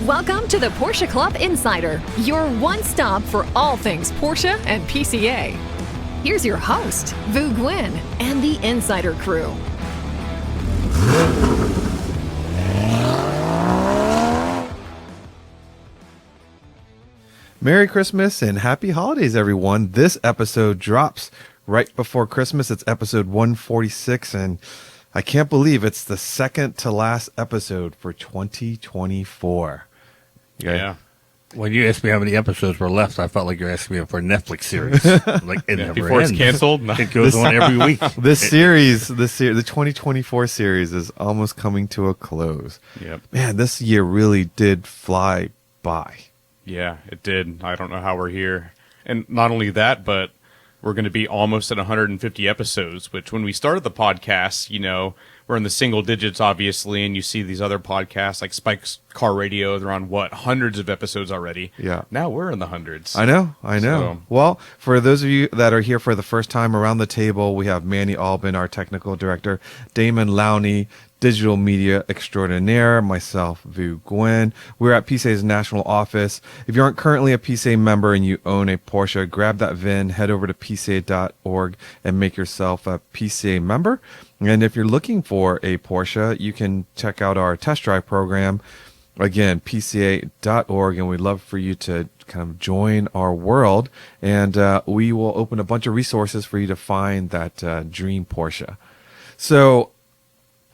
Welcome to the Porsche Club Insider, your one stop for all things Porsche and PCA. Here's your host, Vu Nguyen, and the Insider crew. Merry Christmas and Happy Holidays, everyone. This episode drops right before Christmas. It's episode 146, and I can't believe it's the second to last episode for 2024. Yeah. When you asked me how many episodes were left, I felt like you're asking me for a Netflix series. Like it never Before ends. it's canceled, It goes on every week. The 2024 series is almost coming to a close. Yep. Man, this year really did fly by. Yeah, it did. I don't know how we're here. And not only that, but we're going to be almost at 150 episodes, which when we started the podcast, you know, we're in the single digits, obviously, and you see these other podcasts like Spike's Car Radio, they're on, hundreds of episodes already. Yeah. Now we're in the hundreds. I know. So- Well, for those of you that are here for the first time around the table, we have Manny Albin, our technical director, Damon Lowney, digital media extraordinaire, myself, Vu Nguyen. We're at PCA's national office. If you aren't currently a PCA member and you own a Porsche, grab that VIN, head over to PCA.org and make yourself a PCA member. And if you're looking for a Porsche, you can check out our test drive program. Again, PCA.org, and we'd love for you to kind of join our world. And we will open a bunch of resources for you to find that dream Porsche. So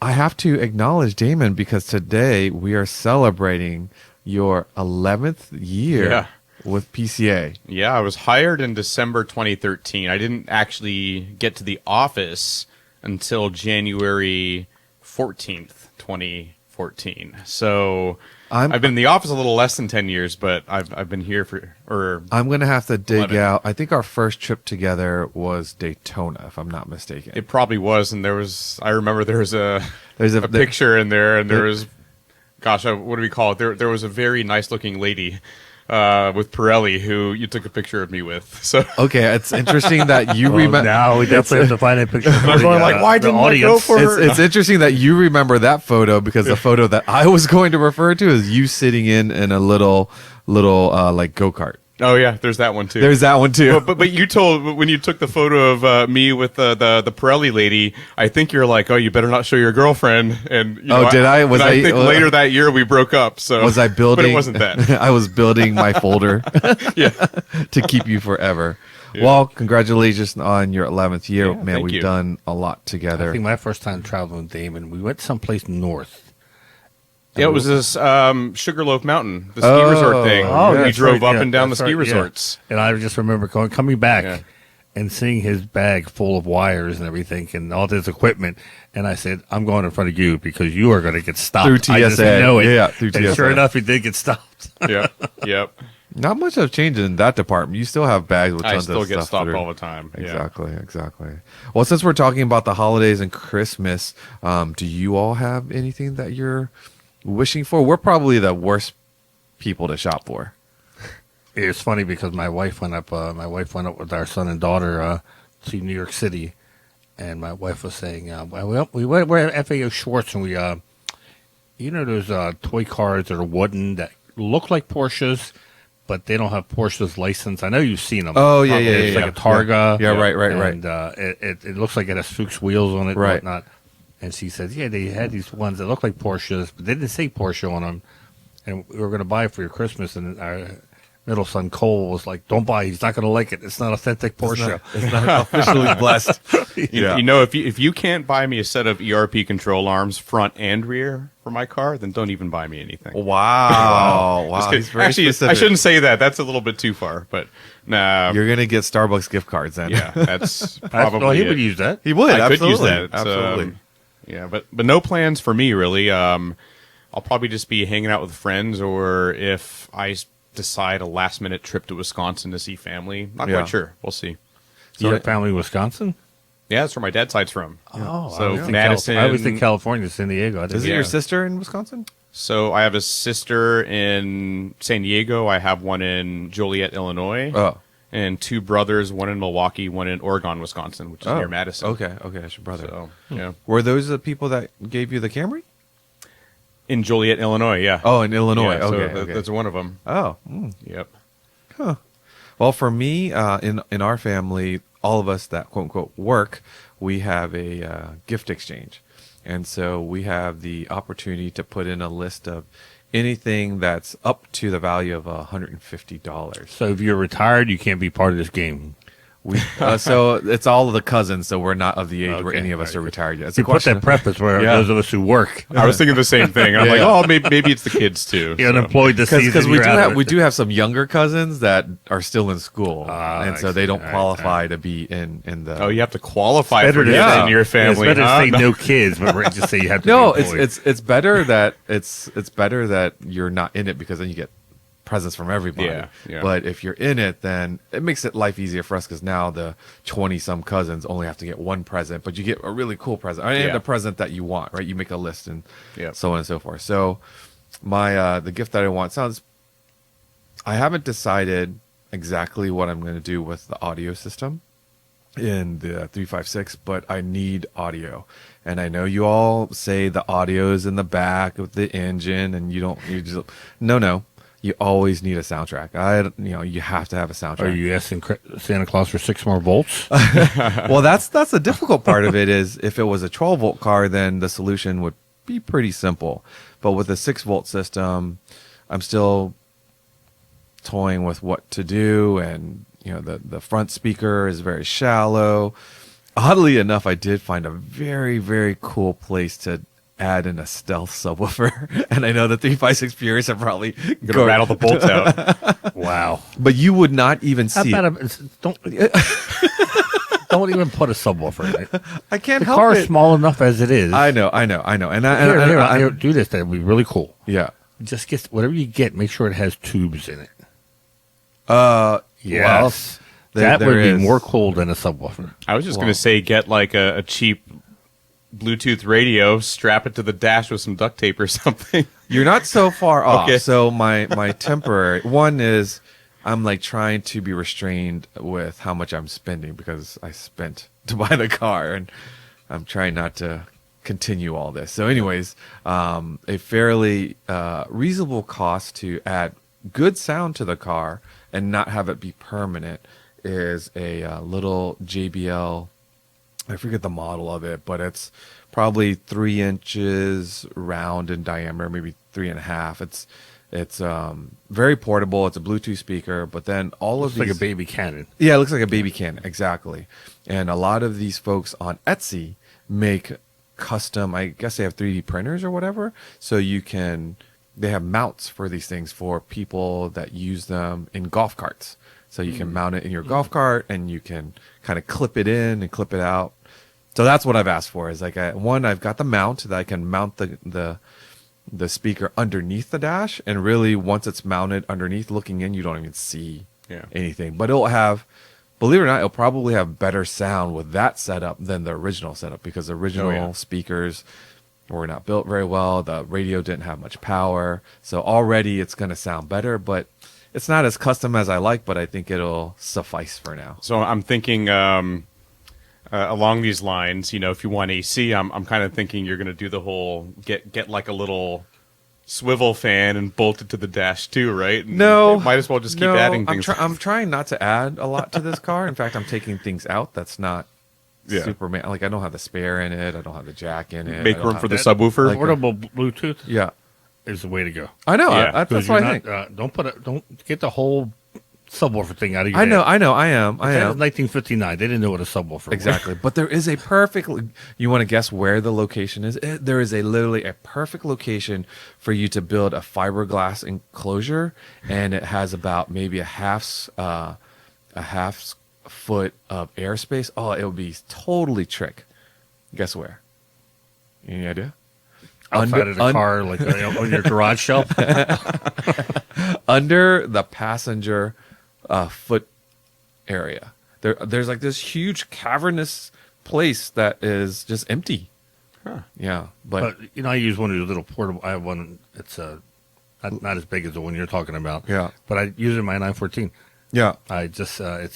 I have to acknowledge Damon because today we are celebrating your 11th year with PCA. Yeah, I was hired in December 2013. I didn't actually get to the office until January 14th, 2014. So I've been in the office a little less than 10 years, but I've been here I'm going to have to dig 11. out. I think our first trip together was Daytona, if I'm not mistaken. It probably was, and I remember there was a picture in there, and there was, what do we call it? There was a very nice looking lady with Pirelli who you took a picture of me with. So Okay, it's interesting that you remember. Now we definitely have to find a picture. I'm going like, why didn't I go for her? It's interesting that you remember that photo because the photo that I was going to refer to is you sitting in a little like go-kart. Oh yeah, there's that one too. There's that one too. But you told when you took the photo of me with the Pirelli lady, I think you're like, oh, you better not show your girlfriend. And you know, did I? Was I I? think later that year we broke up. So Was I building? But it wasn't that. I was building my folder Yeah. to keep you forever. Yeah. Well, congratulations on your 11th year, Yeah, man. thank We've you. done a lot together. I think my first time traveling with Damon, we went someplace north. Yeah, it was this Sugarloaf Mountain, the ski resort thing. Oh, we that's drove right, up yeah, and down the that's ski right, yeah. resorts. And I just remember coming back Yeah. and seeing his bag full of wires and everything and all this equipment. And I said, I'm going in front of you because you are going to get stopped. Through I just TSA. know it. Yeah, through And TSA. sure enough, he did get stopped. Yep. Not much has changed in that department. You still have bags with I tons still of get stuff. stopped through. all the time. Yeah. Exactly. Well, since we're talking about the holidays and Christmas, do you all have anything that you're wishing for? We're probably the worst people to shop for. It's funny because my wife went up with our son and daughter to New York City, and my wife was saying, we're at FAO Schwartz, and we, those toy cars that are wooden that look like Porsches, but they don't have Porsche's license. I know you've seen them. Oh, yeah. It's like a Targa. Yeah, right. And it looks like it has Fuchs wheels on it Right. and whatnot. And she says, yeah, they had these ones that look like Porsches, but they didn't say Porsche on them. And we were going to buy it for your Christmas, and our middle son Cole was like, "Don't buy. He's not going to like it. It's not authentic Porsche." It's not officially blessed. You know, if you can't buy me a set of ERP control arms, front and rear, for my car, then don't even buy me anything. Wow. Just kidding. He's very Actually, specific. I shouldn't say that. That's a little bit too far. But nah. You're going to get Starbucks gift cards then. Yeah, that's probably he it. would use that. He would. I absolutely. could use that. Absolutely. Yeah, but no plans for me really. I'll probably just be hanging out with friends, or if I decide a last minute trip to Wisconsin to see family. Not quite sure. We'll see. So your family in Wisconsin? Yeah, that's where my dad's side's from. Oh, So I always think Madison. I always think California, San Diego. Is it Yeah. your sister in Wisconsin? So I have a sister in San Diego. I have one in Joliet, Illinois. Oh. And two brothers, one in Milwaukee, one in Oregon, Wisconsin, which is near Madison. Okay, that's your brother. So, yeah. Were those the people that gave you the Camry? In Joliet, Illinois, yeah. Oh, in Illinois. Yeah, so Okay. that's one of them. Oh. Yep. Well, for me, in our family, all of us that quote unquote work, we have a gift exchange, and so we have the opportunity to put in a list of anything that's up to the value of $150. So if you're retired, you can't be part of this game. So it's all of the cousins, so we're not of the age where Okay, any of us all are right. retired yet. It's You a put question. that preface where Yeah. those of us who work, I was thinking the same thing. I'm like, oh, maybe it's the kids too. you're so. unemployed this season. Because we you're do out have of we it. do have some younger cousins that are still in school, and so I they see. don't All right, qualify to be in the. Oh, you have to qualify Better for to this yeah. in your family. It's better huh? to say no kids, but just say you have to. No, be employed. it's better that it's better that you're not in it because then you get presents from everybody. Yeah. But if you're in it, then it makes it life easier for us because now the 20-some cousins only have to get one present, but you get a really cool present. And Yeah. the present that you want, right? You make a list and Yep. so on and so forth. So my the gift that I want I haven't decided exactly what I'm going to do with the audio system in the 356, but I need audio. And I know you all say the audio is in the back of the engine and you just no. You always need a soundtrack. You have to have a soundtrack. Are you asking Santa Claus for 6 more volts? Well, that's the difficult part of it is if it was a 12-volt car, then the solution would be pretty simple. But with a 6-volt system, I'm still toying with what to do, and the front speaker is very shallow. Oddly enough, I did find a very, very cool place to add in a stealth subwoofer, and I know the 356 Furious have probably Gonna rattle the bolts out. Wow. but you would not even How see about it. don't even put a subwoofer in it. I can't The help car it. is small enough as it is. I know, and Here, do this. That would be really cool. yeah. Just get whatever you get. Make sure it has tubes in it. Yes. That There would be is. more cool than a subwoofer. I was just going to say, get like a cheap Bluetooth radio, strap it to the dash with some duct tape or something. You're not so far off. Okay. So my temporary one is I'm like trying to be restrained with how much I'm spending because I spent to buy the car, and I'm trying not to continue all this. So anyways, a fairly reasonable cost to add good sound to the car and not have it be permanent is a little JBL. I forget the model of it, but it's probably 3 inches round in diameter, maybe 3.5. It's very portable. It's a Bluetooth speaker, but then all of It's like these, a baby cannon. yeah, it looks like a baby can, exactly. And a lot of these folks on Etsy make custom, I guess they have 3D printers or whatever, so they have mounts for these things for people that use them in golf carts. So you can mount it in your golf cart, and you can kind of clip it in and clip it out. So that's what I've asked for. Is like I've got the mount that I can mount the speaker underneath the dash, and really once it's mounted underneath, looking in, you don't even see anything. But it'll have, believe it or not, it'll probably have better sound with that setup than the original setup because the original speakers were not built very well. The radio didn't have much power, so already it's going to sound better, but it's not as custom as I like, but I think it'll suffice for now. So I'm thinking along these lines, if you want AC, I'm kind of thinking you're going to do the whole get like a little swivel fan and bolt it to the dash too, right? And No, might as well just keep adding things. I'm trying not to add a lot to this car. In fact, I'm taking things out that's not super. Like I don't have the spare in it. I don't have the jack in it. Make I don't room have for the that- subwoofer. Portable Bluetooth Yeah, is the way to go. I know. Yeah, That's Because what you're I not, think. don't get the whole subwoofer thing out of your I know. head. I am. That was 1959. They didn't know what a subwoofer was. Exactly. But there is a perfect, you want to guess where the location is? There is literally a perfect location for you to build a fiberglass enclosure, and it has about maybe a half foot of airspace. Oh, it would be totally trick. Guess where? Any idea? Outside of the car, like on your garage shelf. Under the passenger foot area. There's like this huge cavernous place that is just empty. Huh. Yeah, But I use one of those little portable. I have one. It's not as big as the one you're talking about. Yeah. But I use it in my 914. yeah. I just I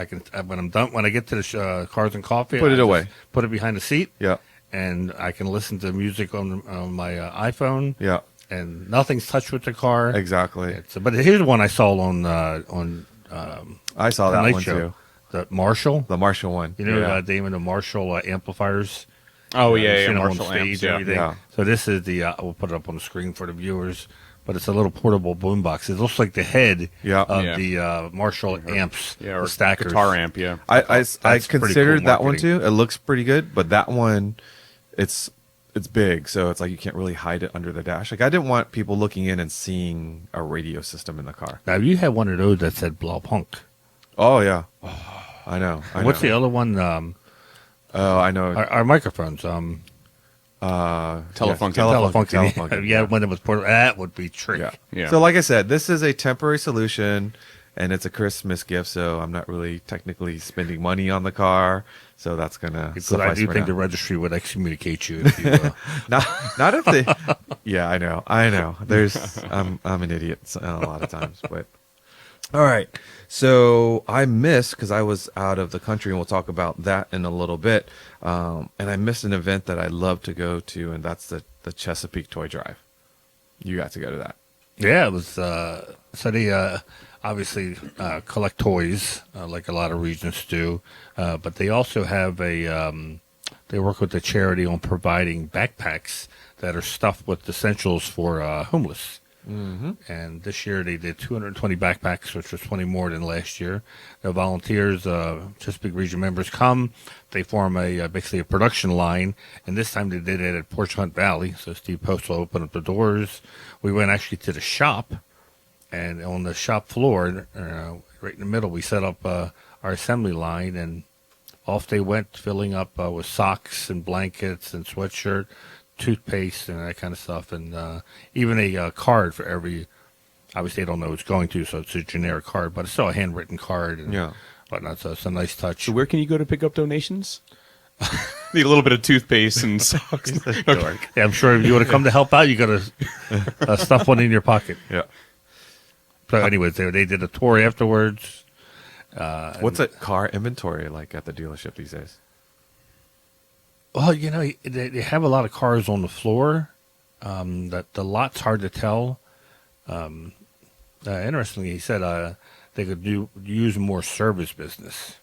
can when I'm done when I get to the Cars and Coffee. Put it I away. just put it behind the seat. Yeah. and I can listen to music on my iPhone. Yeah, And nothing's touched with the car. exactly. But here's one I saw on I saw the that night one show. too. The Marshall. The Marshall one. You know, yeah. Damon, the Marshall amplifiers. Oh You've yeah, seen them on Marshall stage amps. and Yeah. everything. Yeah. So this is the. We'll put it up on the screen for the viewers. But it's a little portable boombox. It looks like the head Yeah. of Yeah. the Marshall amps, Yeah, the or stackers. guitar amp. Yeah. I That's pretty considered cool that one marketing. too. It looks pretty good, but that one, it's big, so it's like you can't really hide it under the dash. Like I didn't want people looking in and seeing a radio system in the car. Now you had one of those that said Blau Punk. Oh yeah, I know. What's the other one? Oh, I know. Our microphones. Telefunken. Telefunken. Yeah, when it was portable, that would be trick. Yeah. Yeah. So like I said, this is a temporary solution, and it's a Christmas gift. So I'm not really technically spending money on the car. So that's gonna Because suffice I do for think now. the registry would excommunicate you. If you not if they. Yeah, I know. There's I'm an idiot a lot of times, but all right. So I missed because I was out of the country, and we'll talk about that in a little bit. And I missed an event that I love to go to, and that's the Chesapeake Toy Drive. You got to go to that. Yeah, it was. So they obviously collect toys like a lot of regions do, but they also have a. They work with the charity on providing backpacks that are stuffed with essentials for homeless. Mm-hmm. And this year they did 220 backpacks, which was 20 more than last year. The volunteers, Chesapeake Region members come. They form basically a production line, and this time they did it at Porsche Hunt Valley. So Steve Postal opened up the doors. We went actually to the shop, and on the shop floor, right in the middle, we set up our assembly line, and off they went, filling up with socks and blankets and sweatshirt, toothpaste and that kind of stuff, and even a card for every. Obviously, they don't know who it's going to, so it's a generic card, but it's still a handwritten card and Yeah. whatnot. So it's a nice touch. So where can you go to pick up donations? Need a little bit of toothpaste and socks. Yeah, I'm sure if you would have come to help out, you got to stuff one in your pocket. Yeah. So, anyways, they did a tour afterwards. What's a car inventory like at the dealership these days? Well, you know, they have a lot of cars on the floor. That the lot's hard to tell. Interestingly, he said they could use more service business.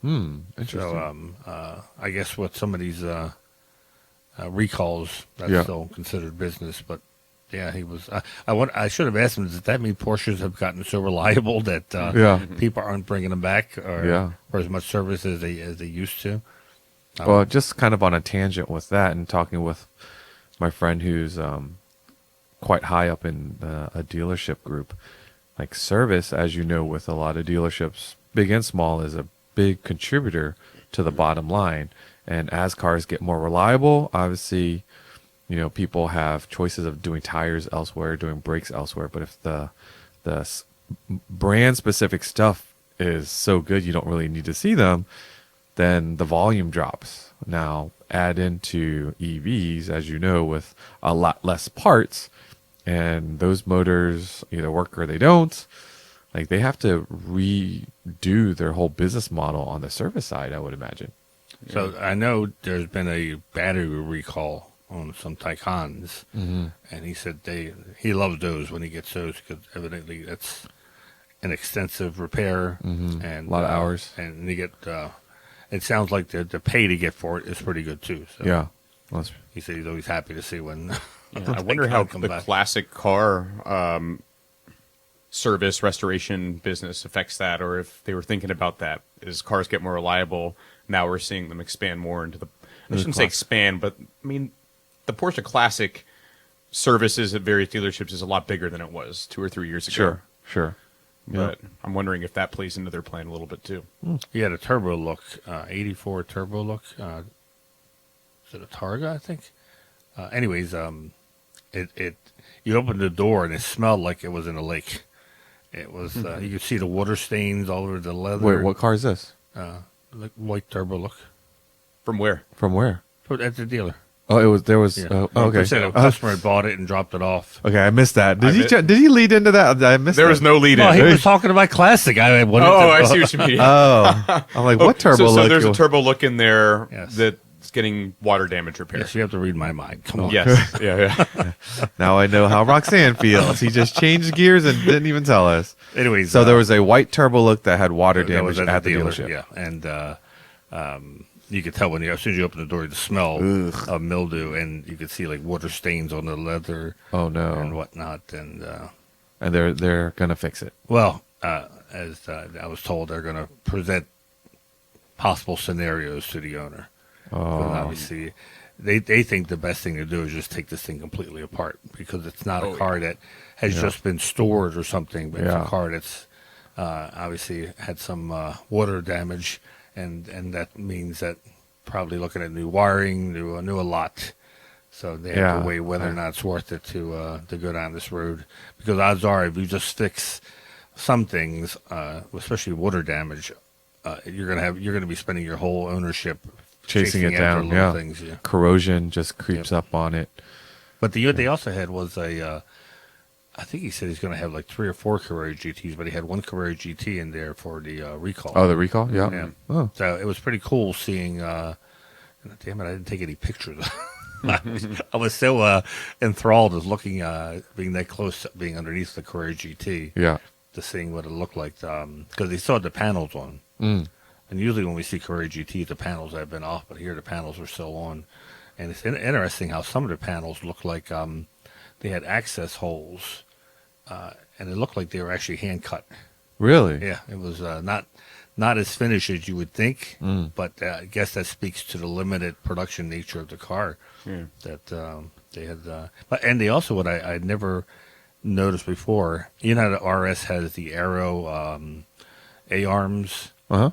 Interesting. So I guess with some of these recalls, that's Yeah. still considered business. But yeah, he was. I should have asked him. Does that mean Porsches have gotten so reliable that Yeah. people aren't bringing them back or Yeah. for as much service as they used to? Well, just kind of on a tangent with that, and talking with my friend who's quite high up in a dealership group, like service, as you know, with a lot of dealerships, big and small, is a big contributor to the bottom line. And as cars get more reliable, obviously, you know, people have choices of doing tires elsewhere, doing brakes elsewhere. But if the brand specific stuff is so good, you don't really need to see them, then the volume drops. Now, add into EVs, as you know, with a lot less parts, and those motors either work or they don't. Like, they have to redo their whole business model on the service side, I would imagine. So I know there's been a battery recall on some Taycans, and he said he loves those when he gets those because evidently that's an extensive repair and A lot of hours. and they get. It sounds like the pay to get for it is pretty good too. So Yeah. Well, that's- he said he's always happy to see when. I wonder how come the back. classic car service restoration business affects that, or if they were thinking about that. As cars get more reliable, now we're seeing them expand more into the. I shouldn't say expand, but I mean, the Porsche Classic services at various dealerships is a lot bigger than it was 2 or 3 years ago. Sure. Yeah. But I'm wondering if that plays into their plan a little bit too. He had a turbo look, 84 turbo look. Is it a Targa? I think. Anyways, it you opened the door and it smelled like it was in a lake. It was you could see the water stains all over the leather. Wait, what car is this? Like white turbo look. From where? From where? At the dealer. Oh, there was. Yeah. Oh, okay. They said a customer had bought it and dropped it off. Okay, I missed that. I Did he lead into that? I missed. There that. was no lead Well, in. he was talking about classic. I wanted to, I see what you mean. Oh, I'm like, what turbo so look? there's a turbo look in there Yes. that it's getting water damage repair. Yes, you have to read my mind. Come on. Yes. Yeah. Now I know how Roxanne feels. He just changed gears and didn't even tell us. Anyways, So there was a white turbo look that had water that damage was at the dealer, dealership. Yeah, and you could tell as soon as you open the door, the smell of mildew, and you could see like water stains on the leather. Oh no! And whatnot, and they're gonna fix it. well, as I was told, they're going to present possible scenarios to the owner. Oh, Obviously, they think the best thing to do is just take this thing completely apart, because it's not a car that has just been stored or something, but it's a car that's obviously had some water damage, and that means that probably looking at new wiring, new a lot. So they have to weigh whether or not it's worth it to go down this road, because odds are if you just fix some things, especially water damage, you're gonna be spending your whole ownership chasing it after down. little Yeah. things, yeah. Corrosion just creeps up on it. But they also had was I think he said he's going to have like 3 or 4 Carrera GTs, but he had one Carrera GT in there for the recall. Oh, the recall? Yeah. Yeah. Oh. So it was pretty cool seeing. Damn it, I didn't take any pictures. I was so enthralled as looking, being that close, being underneath the Carrera GT. Yeah. To seeing what it looked like, because they saw the panels on, and usually when we see Carrera GT, the panels have been off, but here the panels are still on, and it's interesting how some of the panels look like they had access holes, and it looked like they were actually hand cut. Really? Yeah, it was not as finished as you would think, but I guess that speaks to the limited production nature of the car. Yeah. That they had, and they also what I never noticed before. You know, the RS has the Aero A-arms. Uh-huh.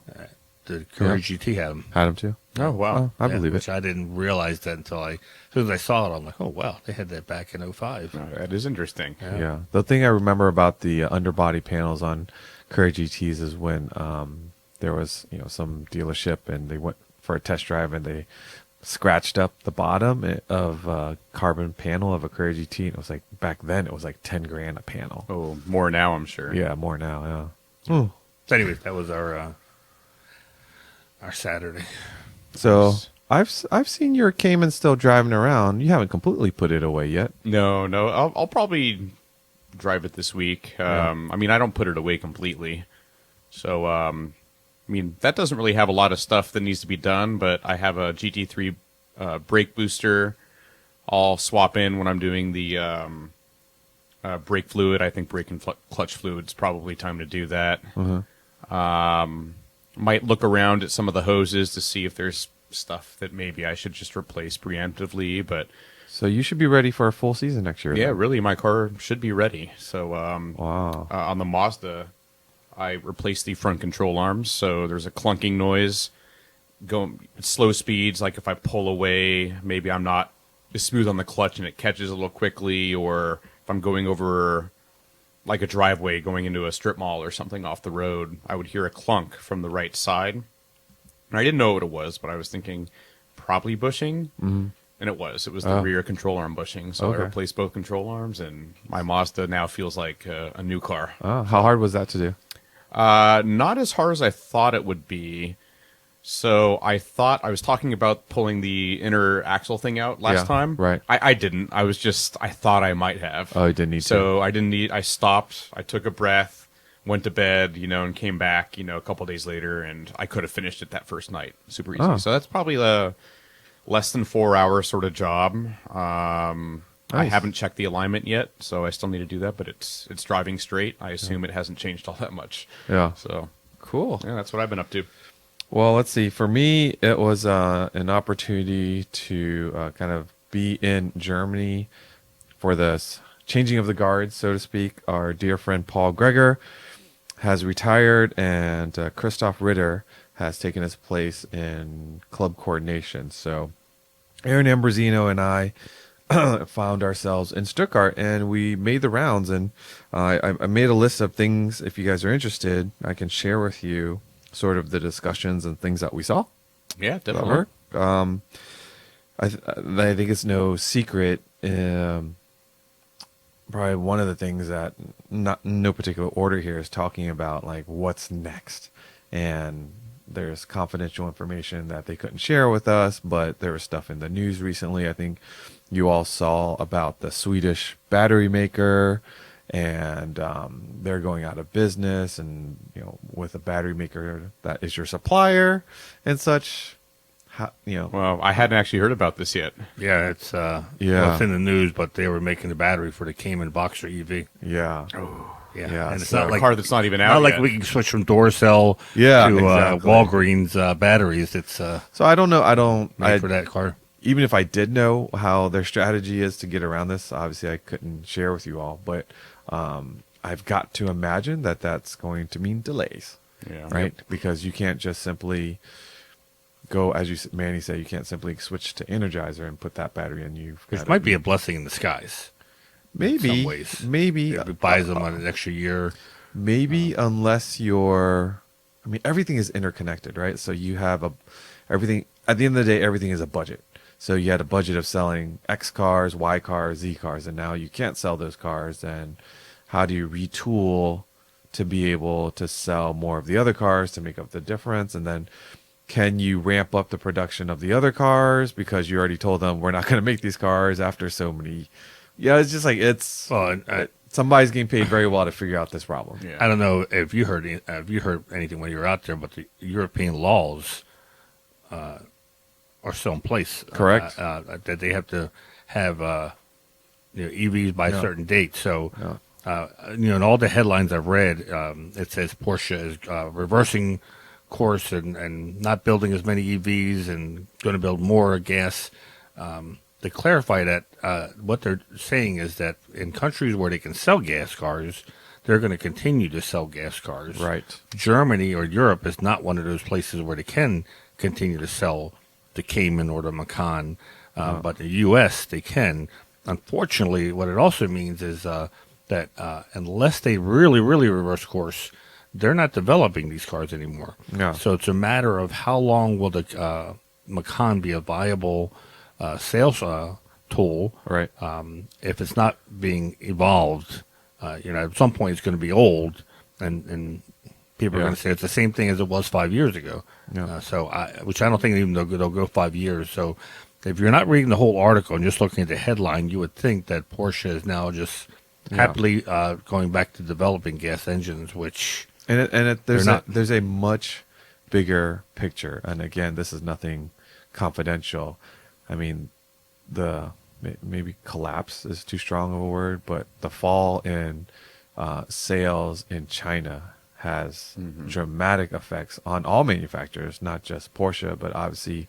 The Carrera GT had them. Had him too. Oh, wow. I believe Which it. I didn't realize that until as soon as I saw it, I'm like, oh, wow, they had that back in 05. Oh, that is interesting. Yeah. The thing I remember about the underbody panels on Carrera GTs is when there was, some dealership and they went for a test drive and they scratched up the bottom of a carbon panel of a Carrera GT, and it was like back then it was like $10,000 a panel. Oh, more now, I'm sure. Yeah, more now. Yeah. So anyway, that was our Saturday. So I've seen your Cayman still driving around. You haven't completely put it away yet. No. I'll probably drive it this week. I mean, I don't put it away completely. So, I mean, that doesn't really have a lot of stuff that needs to be done, but I have a GT3 brake booster. I'll swap in when I'm doing the brake fluid. I think brake and clutch fluid is probably time to do that. Might look around at some of the hoses to see if there's stuff that maybe I should just replace preemptively, but So you should be ready for a full season next year. yeah, then. really, my car should be ready. So Wow. on the Mazda, I replaced the front control arms, so there's a clunking noise. Going at slow speeds, like if I pull away, maybe I'm not as smooth on the clutch and it catches a little quickly, or if I'm going over like a driveway going into a strip mall or something off the road, I would hear a clunk from the right side. And I didn't know what it was, but I was thinking probably bushing. And it was. It was the rear control arm bushing. So I Okay. replaced both control arms, and my Mazda now feels like a new car. Oh, how hard was that to do? Not as hard as I thought it would be. So I was talking about pulling the inner axle thing out last time. right. I didn't. I thought I might have. Oh, you didn't need to. So I stopped. I took a breath, went to bed, and came back, a couple days later, and I could have finished it that first night. Super easy. Oh. So that's probably the less than 4-hour sort of job. I Nice. haven't checked the alignment yet, so I still need to do that, but it's driving straight. I assume it hasn't changed all that much. Yeah. So Cool. yeah, that's what I've been up to. Well, let's see. For me, it was an opportunity to kind of be in Germany for this changing of the guard, so to speak. Our dear friend Paul Greger has retired, and Christoph Ritter has taken his place in club coordination. So Aaron Ambrosino and I found ourselves in Stuttgart, and we made the rounds. And I made a list of things. If you guys are interested, I can share with you sort of the discussions and things that we saw. Yeah, Does that definitely. work? I think it's no secret. Probably one of the things that, not in no particular order here, is talking about like what's next. And there's confidential information that they couldn't share with us, but there was stuff in the news recently. I think you all saw about the Swedish battery maker, and they're going out of business, and with a battery maker that is your supplier and such. Well, I hadn't actually heard about this yet. Yeah, it's it's in the news, but they were making the battery for the Cayman Boxer EV. Yeah. Yeah, and it's So not a like car that's not even out not like yet. we can switch from Duracell to exactly. Walgreens batteries. It's So I don't know. made for that car. Even if I did know how their strategy is to get around this, obviously I couldn't share with you all. But I've got to imagine that that's going to mean delays, right? Yep. Because you can't just simply go, as Manny said, you can't simply switch to Energizer and put that battery in. Which might be a blessing in disguise. Maybe, in some ways. maybe It buys them on an extra year. Maybe unless everything is interconnected, right? So you have everything, at the end of the day, everything is a budget. So you had a budget of selling X cars, Y cars, Z cars, and now you can't sell those cars. And how do you retool to be able to sell more of the other cars to make up the difference? And then can you ramp up the production of the other cars because you already told them we're not going to make these cars after so many? Yeah, it's just like somebody's getting paid very well to figure out this problem. Yeah. I don't know if you heard anything when you were out there, but the European laws are still in place. Correct. That they have to have EVs by a certain date. So, in all the headlines I've read, it says Porsche is reversing course and not building as many EVs and going to build more gas. To clarify that, what they're saying is that in countries where they can sell gas cars, they're going to continue to sell gas cars. Right. Germany or Europe is not one of those places where they can continue to sell the Cayman or the Macan, but the U.S. they can. Unfortunately, what it also means is that unless they really, really reverse course, they're not developing these cars anymore. No. So it's a matter of how long will the Macan be a viable sales tool. Right. If it's not being evolved, at some point it's going to be old, and people are going to say it's the same thing as it was 5 years ago. Yeah. Which I don't think even they'll go 5 years. So if you're not reading the whole article and just looking at the headline, you would think that Porsche is now just happily going back to developing gas engines, which there's a much bigger picture. And again, this is nothing confidential. I mean, maybe collapse is too strong of a word, but the fall in sales in China has dramatic effects on all manufacturers, not just Porsche, but obviously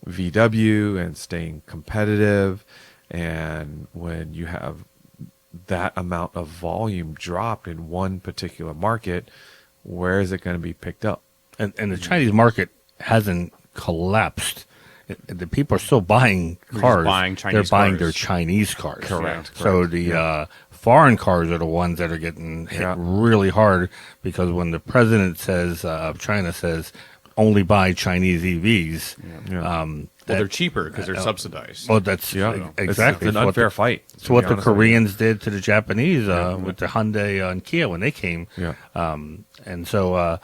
VW and staying competitive. And when you have that amount of volume dropped in one particular market, where is it going to be picked up? And the Chinese market hasn't collapsed. The people are still buying cars. They're buying their Chinese cars. Correct. So the foreign cars are the ones that are getting hit really hard, because when the president of China says only buy Chinese EVs, they're cheaper because they're subsidized. Well, that's exactly it's an unfair fight. It's what the Koreans did to the Japanese with the Hyundai and Kia when they came. Yeah. And so.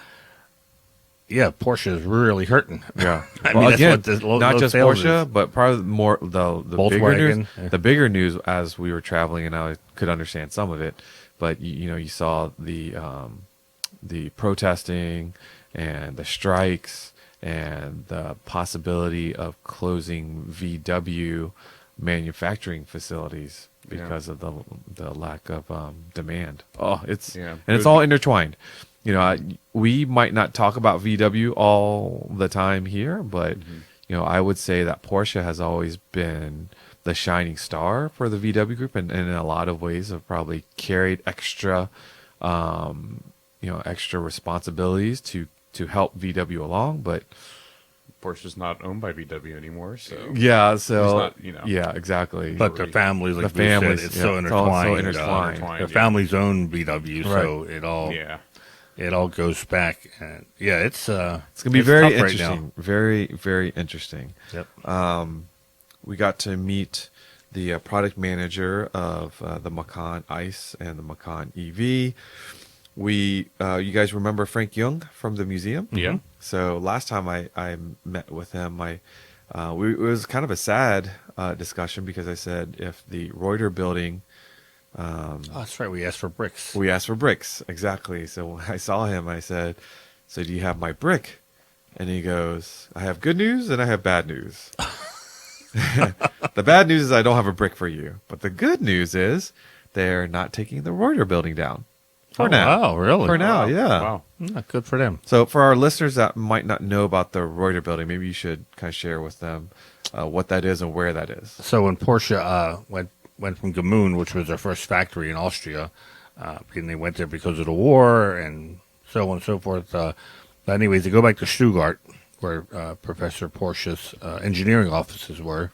Porsche is really hurting. Yeah, I mean, again, that's not just Porsche, but probably more the bigger news. Yeah. The bigger news, as we were traveling, and I could understand some of it, but you saw the protesting and the strikes and the possibility of closing VW manufacturing facilities because of the lack of demand. It's all intertwined. We might not talk about VW all the time here, but I would say that Porsche has always been the shining star for the VW group, and in a lot of ways have probably carried extra responsibilities to help VW along. But Porsche's not owned by VW anymore, so exactly. But the families, like the families, said, it's so intertwined. intertwined. The families own VW, so it all. It all goes back, and it's going to be very interesting, right, very, very interesting. Yep. We got to meet the product manager of the Macan Ice and the Macan EV. you guys remember Frank Jung from the museum? Yeah. So last time I met with him, it was kind of a sad discussion because I said if the Reuter building, Oh, that's right. We asked for bricks. we asked for bricks, exactly. So when I saw him, I said, "So do you have my brick?" And he goes, "I have good news and I have bad news." The bad news is I don't have a brick for you, but the good news is they're not taking the Reuter building down for now. Wow, really? For now, Wow. yeah. Wow. Good for them. So for our listeners that might not know about the Reuter building, maybe you should kind of share with them what that is and where that is. So when Porsche went from Gmünd, which was their first factory in Austria, and they went there because of the war and so on and so forth. But anyways, they go back to Stuttgart, where Professor Porsche's engineering offices were,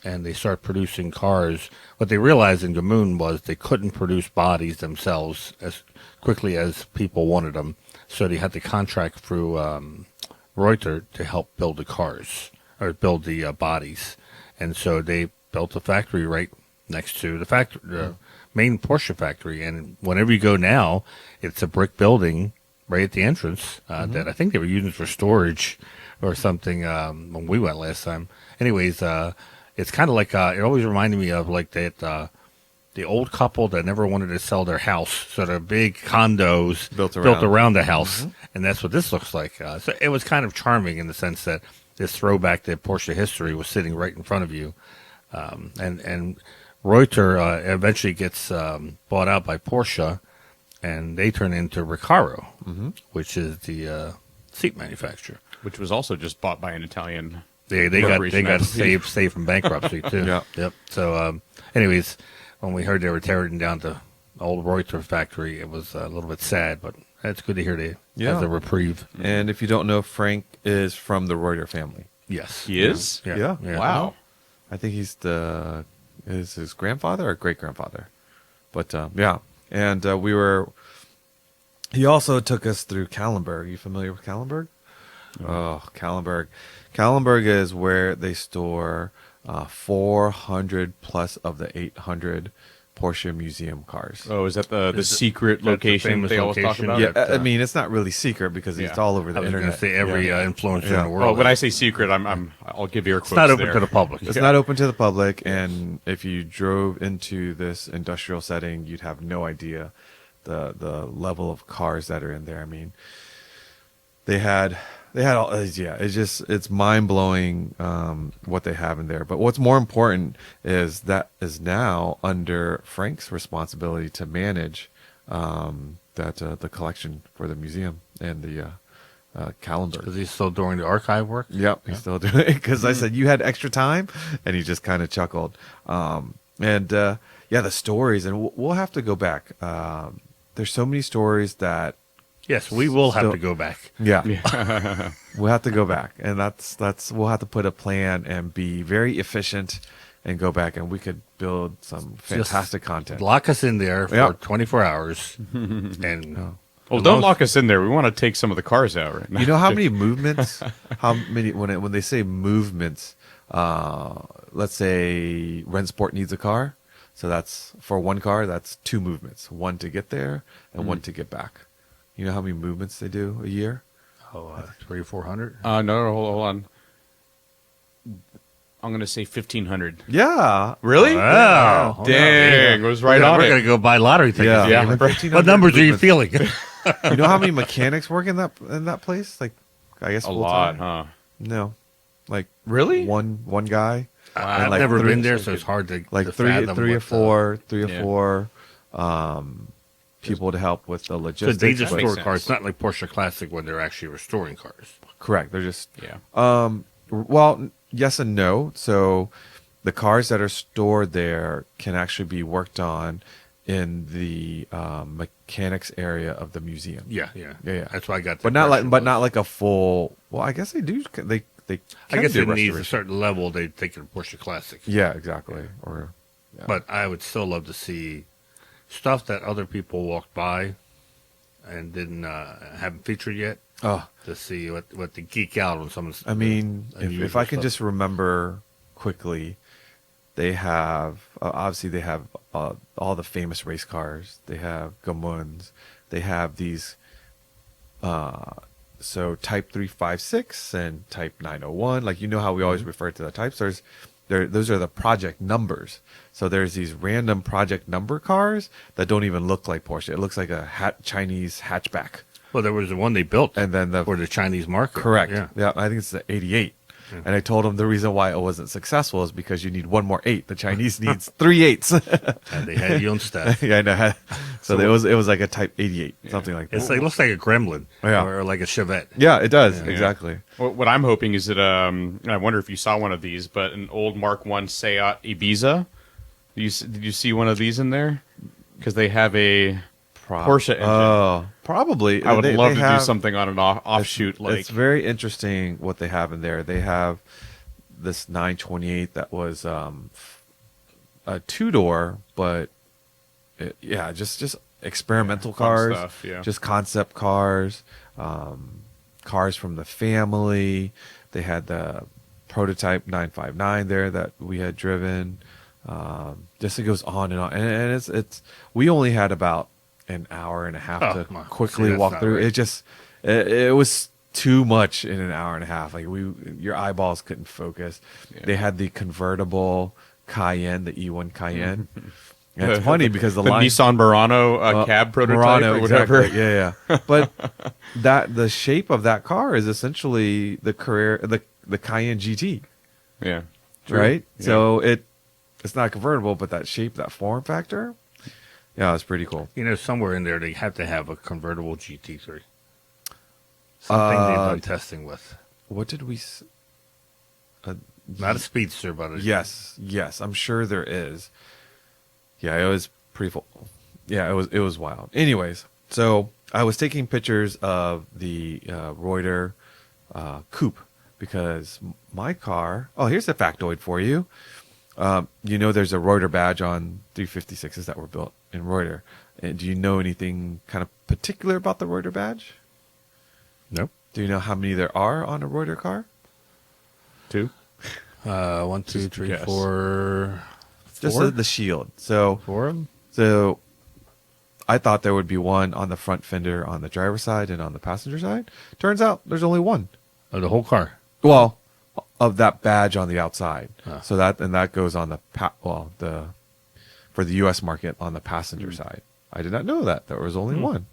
and they start producing cars. What they realized in Gmünd was they couldn't produce bodies themselves as quickly as people wanted them, so they had to contract through Reuter to help build the cars, or build the bodies. And so they built a factory right next to the main Porsche factory. And whenever you go now, it's a brick building right at the entrance that I think they were using for storage or something when we went last time. Anyways, it's kind of like it always reminded me of like that the old couple that never wanted to sell their house, so they're big condos Built around the house, and that's what this looks like. So it was kind of charming in the sense that this throwback to Porsche history was sitting right in front of you, and Reuter eventually gets bought out by Porsche, and they turn into Recaro, which is the seat manufacturer. Which was also just bought by an Italian. They corporation, I got believe. saved from bankruptcy too. Yeah. Yep. So, anyways, when we heard they were tearing down the old Reuter factory, it was a little bit sad, but it's good to hear they have the reprieve. And if you don't know, Frank is from the Reuter family. Yes. He is? Yeah. Wow. I think he's is his grandfather or great grandfather, but yeah. And he also took us through Kallenberg. Are you familiar with Kallenberg? Oh, Kallenberg. Kallenberg is where they store 400 plus of the 800 Porsche museum cars. Oh, is that the Is it- secret that's the location famous they always talk location? about? Yeah, but, I mean, it's not really secret because it's Yeah. all over the I was going internet. to say every Yeah. influencer Yeah. in the world. Oh, when I say secret, I'll give air quotes. it's not open there. to the public. It's not open to the public, and if you drove into this industrial setting, you'd have no idea the level of cars that are in there. I mean, they had all, it's mind blowing what they have in there. But what's more important is that is now under Frank's responsibility to manage the collection for the museum and the calendar. Because he's still doing the archive work. Yep, he's still doing it because I said you had extra time, and he just kind of chuckled. The stories, and we'll have to go back. There's so many stories that Yes, we will have Still- to go back. we'll have to go back, and that's we'll have to put a plan and be very efficient and go back, and we could build some fantastic content. Lock us in there for Yep. 24 hours. And Well, don't lock us in there. We want to take some of the cars out right now. You know how many movements? How many when they say movements? Let's say Rennsport needs a car, so that's for one car. That's 2 movements: one to get there and one to get back. You know how many movements they do a year? 300 or 400. No, hold on. I'm going to say 1,500. Yeah, Really? Wow. Dang, was right We're on going to it. go buy lottery tickets. yeah. Yeah. Like 1,500 What numbers are you movements. feeling? You know how many mechanics work in that place? Like, I guess A full lot, time? huh? No, like Really? one guy. I've And like never 3 been there, so it's hard to like to three fathom or what, four Yeah. people to help with the So logistics. they just That makes store cars. sense. It's not like Porsche Classic when they're actually restoring cars. Correct. They're just Yeah. well, yes and no. So the cars that are stored there can actually be worked on in the mechanics area of the museum. Yeah. That's why I got. But not like a full. Well, I guess they do. They I can guess do it needs a restoration. certain level. They take it to Porsche Classic. Yeah, exactly. Or yeah. But I would still love to see stuff that other people walked by and didn't haven't featured yet. Oh, To see what they geek out on someone's. I mean, if unusual I can stuff. just remember quickly, they have obviously they have all the famous race cars. They have Gamunds, They have these, so Type 356 and Type 901. Like, you know how we always refer to the types. Those are the project numbers. So there's these random project number cars that don't even look like Porsche. It looks like a Chinese hatchback. Well, there was the one they built, And then for the Chinese market. correct. Yeah. I think it's the 88. And I told him the reason why it wasn't successful is because you need one more 8. The Chinese needs 3 8s. And they had your own stuff. Yeah, I know. So it was like a Type 88, something like that. It looks like a Gremlin, Yeah. or like a Chevette. Yeah, it does. Yeah. Exactly. Well, what I'm hoping is that and I wonder if you saw one of these, but an old Mark I Seat Ibiza. Did you see one of these in there? Because they have a Porsche engine. Oh, probably. I would love to do have- something on an offshoot. It's very interesting what they have in there. They have this 928 that was a 2-door, but just experimental fun cars, stuff, yeah. just concept cars, cars from the family. They had the prototype 959 there that we had driven. Just it goes on, and it's we only had about an hour and a half to come on. quickly See, that's walk not through. right. It just it was too much in an hour and a half. Like your eyeballs couldn't focus. Yeah. They had the convertible Cayenne, the E1 Cayenne. And it's funny because the Nissan Murano cab prototype Murano, or whatever. exactly. Yeah. But the shape of that car is essentially the Cayenne GT, Yeah. right? Yeah. So it's not convertible, but that shape, that form factor, yeah, it's pretty cool. You know, somewhere in there they have to have a convertible GT3. Something they've done testing with. What did we? Not a speedster, but a Yes, I'm sure there is. Yeah, it was pretty full. Yeah, it was wild. Anyways, so I was taking pictures of the Reuter coupe because my car. Oh, here's a factoid for you. There's a Reuter badge on 356s that were built in Reuter. And do you know anything kind of particular about the Reuter badge? Nope. Do you know how many there are on a Reuter car? 2. 1, 2, Just 3, guess. 4. Just Four? the shield. So 4 of them? So I thought there would be one on the front fender on the driver's side and on the passenger side. Turns out there's only one. Oh, the whole car. Well, of that badge on the outside. Ah. So that goes on the for the US market on the passenger side. I did not know that there was only one.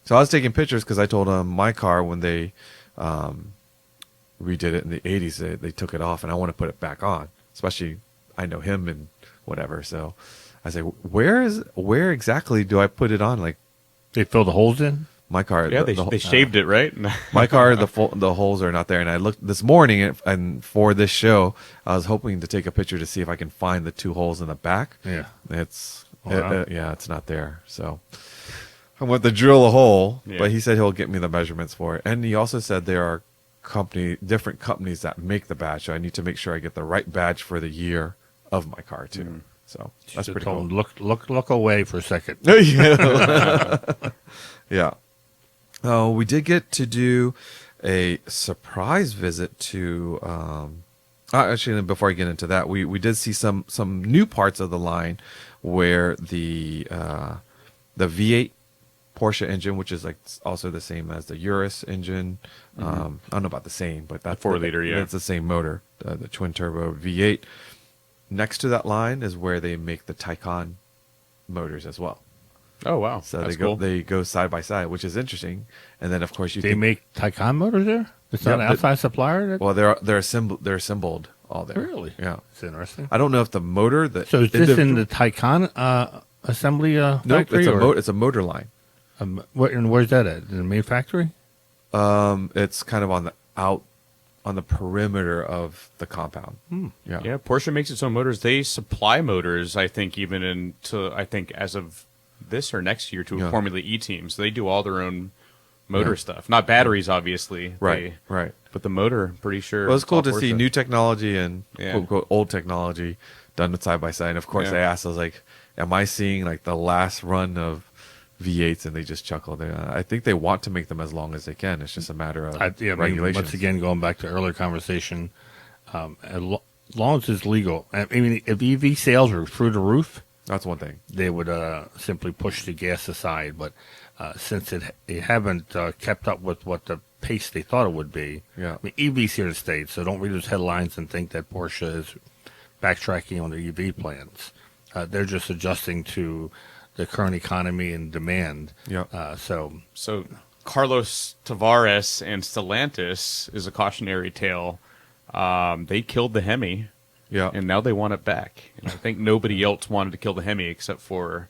So I was taking pictures because I told them my car when they redid it in the 80s, they took it off and I want to put it back on. Especially I know him and whatever. So I say, where exactly do I put it on? Like They fill the holes in? my car. Yeah, they shaved it, right? My car, the holes are not there. And I looked this morning, and for this show, I was hoping to take a picture to see if I can find the 2 holes in the back. Yeah. It's Wow. it's not there. So I went to drill a hole, Yeah. but he said he'll get me the measurements for it. And he also said there are different companies that make the badge, so I need to make sure I get the right badge for the year of my car too. So that's Should pretty tell cool. them, look away for a second. Yeah. Yeah. We did get to do a surprise visit to. Actually, before I get into that, we did see some new parts of the line where the V8 Porsche engine, which is like also the same as the Urus engine. I don't know about the same, but that's 4-liter, yeah. It's the same motor, the twin turbo V8. Next to that line is where they make the Taycan motors as well. Oh, wow. So That's they go cool. they go side by side, which is interesting. And then of course They make Taycan motors there? It's not Yeah, an outside supplier? well they're assembled all there. Really? Yeah. It's interesting. I don't know if the motor So is this in the Taycan assembly nope, factory? it's a motor line. And where's that at? In the main factory? It's kind of on the perimeter of the compound. Yeah. Yeah, Porsche makes its own motors. They supply motors, I think, even as of this or next year to Yeah. Formula E teams. They do all their own motor stuff. Not batteries, obviously. Right. Right. But the motor, I'm pretty sure. Well, it's cool all to see Porsche. new technology and Yeah. quote unquote old technology done side by side. And of course, Yeah. I asked, I was like, "Am I seeing like the last run of V8s?" And they just chuckled. I think they want to make them as long as they can. It's just a matter of regulations. Once again, going back to earlier conversation, as long as it's legal. I mean, if EV sales are through the roof, That's one thing. they would simply push the gas aside. But since it haven't kept up with what the pace they thought it would be, Yeah. I mean, EV's here to stay, so don't read those headlines and think that Porsche is backtracking on their EV plans. They're just adjusting to the current economy and demand. Yeah. So Carlos Tavares and Stellantis is a cautionary tale. They killed the Hemi, Yeah. and now they want it back. And I think nobody else wanted to kill the Hemi except for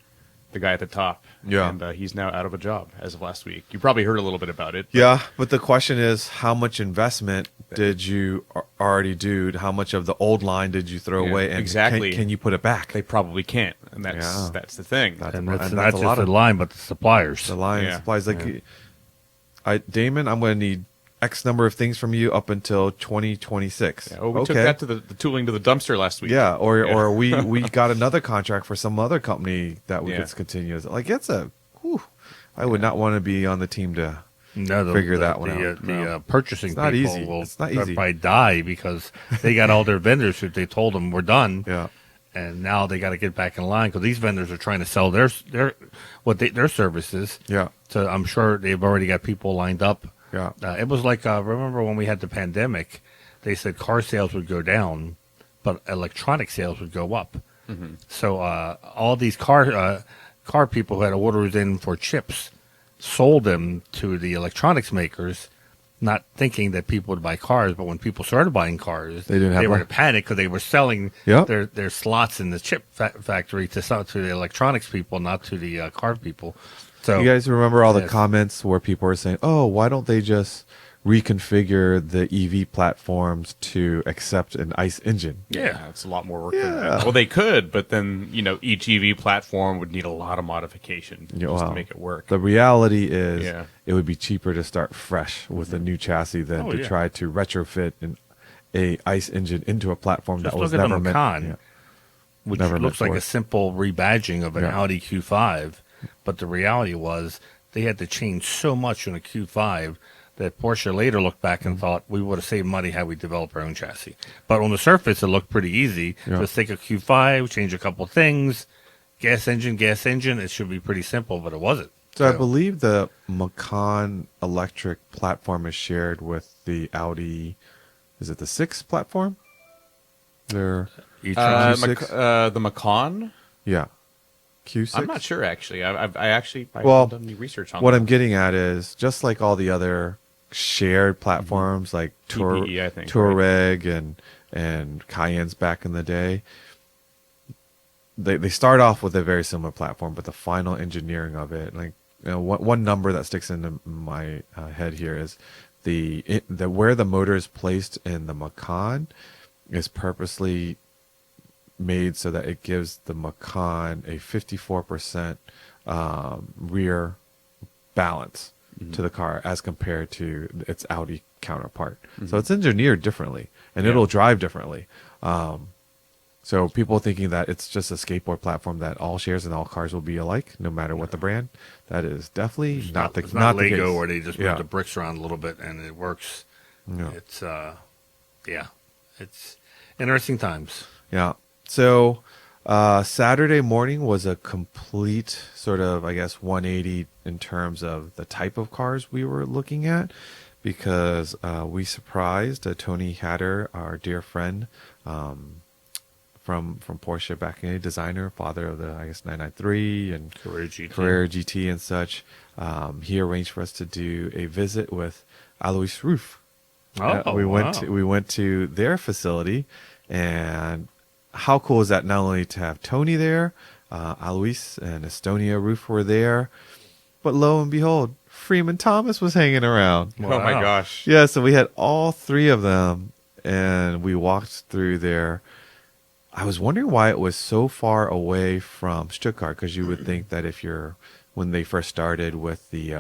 the guy at the top. Yeah. And he's now out of a job as of last week. You probably heard a little bit about it. Yeah, but the question is, how much investment did you already do? How much of the old line did you throw Yeah, away? And exactly. Can you put it back? They probably can't, and that's Yeah. that's the thing. That's and a- that's and not that's a just lot the of- line, but the suppliers. The line Yeah. supplies Damon, I'm going to need X number of things from you up until 2026. Yeah, well, we took that to the tooling to the dumpster last week. Yeah, or we got another contract for some other company that we Yeah. could continue. It's I would not want to be on the team to No, figure that one out. The purchasing It's not people easy. will It's not easy. probably die because they got all their vendors who they told them we're done. Yeah. And now they got to get back in line because these vendors are trying to sell their services. Yeah. So I'm sure they've already got people lined up. Yeah. It was like remember when we had the pandemic, they said car sales would go down, but electronic sales would go up. Mm-hmm. So all these car people who had orders in for chips sold them to the electronics makers, not thinking that people would buy cars. But when people started buying cars, They didn't have were one. in a panic because they were selling Yep. their slots in the chip factory to the electronics people, not to the car people. So You guys remember all the Yes. comments where people were saying, "Oh, why don't they just reconfigure the EV platforms to accept an ICE engine?" yeah. It's a lot more work than that. Well, they could, but then, each EV platform would need a lot of modification just Wow. to make it work. The reality is, Yeah. it would be cheaper to start fresh with a new chassis than Oh, to yeah. try to retrofit a ICE engine into a platform Just that was look at the never meant. Macan, Yeah. which Never meant looks like for a it. simple rebadging of an Yeah. Audi Q5, but the reality was they had to change so much on a Q5 that Porsche later looked back and thought we would have saved money had we developed our own chassis. But on the surface, it looked pretty easy. Yeah. Just take a Q5, change a couple things, gas engine, it should be pretty simple, but it wasn't. So I believe the Macan electric platform is shared with the Audi. Is it the 6 platform? They're E-tron, Q6? The Macan? yeah, Q6. I'm not sure, actually. I Well, haven't done any research on What that. I'm getting at is just like all the other shared platforms like TPE, I think, Touareg and Cayennes back in the day. They start off with a very similar platform, but the final engineering of it, one number that sticks into my head here is the where the motor is placed in the Macan is purposely made so that it gives the Macan a 54% rear balance to the car as compared to its Audi counterpart. So it's engineered differently, and it'll drive differently. So people thinking that it's just a skateboard platform that all shares and all cars will be alike, no matter what the brand, that is definitely not the it's not the Lego case. where they just Yeah. move the bricks around a little bit and it works. Yeah. It's it's interesting times. Yeah. So Saturday morning was a complete sort of, I guess, 180 in terms of the type of cars we were looking at, because we surprised Tony Hatter, our dear friend from Porsche back in the designer, father of the, I guess, 993 and Carrera GT and such. He arranged for us to do a visit with Alois Ruf. We went to their facility, and how cool is that? Not only to have Tony there, Alois and Estonia Ruf were there, but lo and behold, Freeman Thomas was hanging around. Oh, my gosh. Yeah, so we had all three of them, and we walked through there. I was wondering why it was so far away from Stuttgart, because you would think that when they first started with the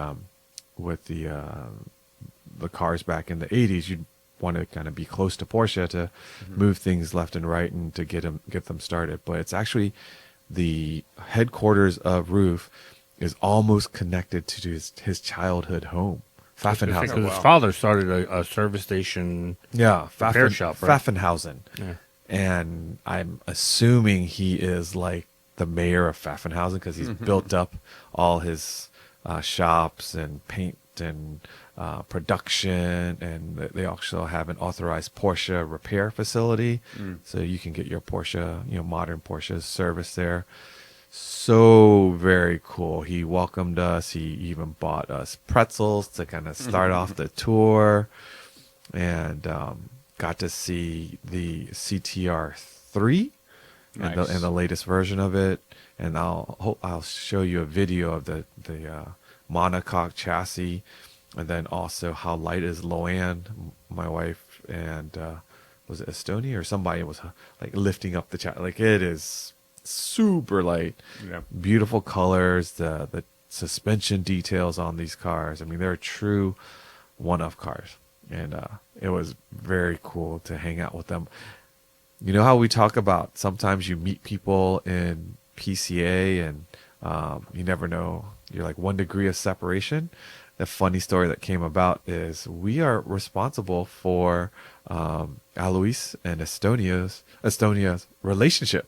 cars back in the 80s, you'd want to kind of be close to Porsche to move things left and right and to get them started. But it's actually the headquarters of Ruf is almost connected to his childhood home, Pfaffenhausen. Because his father started a service station. Yeah, repair shop, right? Pfaffenhausen. Yeah. And I'm assuming he is like the mayor of Pfaffenhausen because he's built up all his shops and paint and production, and they also have an authorized Porsche repair facility, so you can get your Porsche, modern Porsches serviced there. So very cool. He welcomed us. He even bought us pretzels to kind of start off the tour, and got to see the CTR 3 and the latest version of it. And I'll show you a video of the monocoque chassis, and then also how light is Loan, my wife, and was it Estonia or somebody was like lifting up the chassis. Like, it is super light, beautiful colors, the suspension details on these cars. I mean, they're true one-of cars, and it was very cool to hang out with them. You know how we talk about sometimes you meet people in PCA and you never know, you're like 1 degree of separation. The funny story that came about is we are responsible for Alois and Estonia's relationship.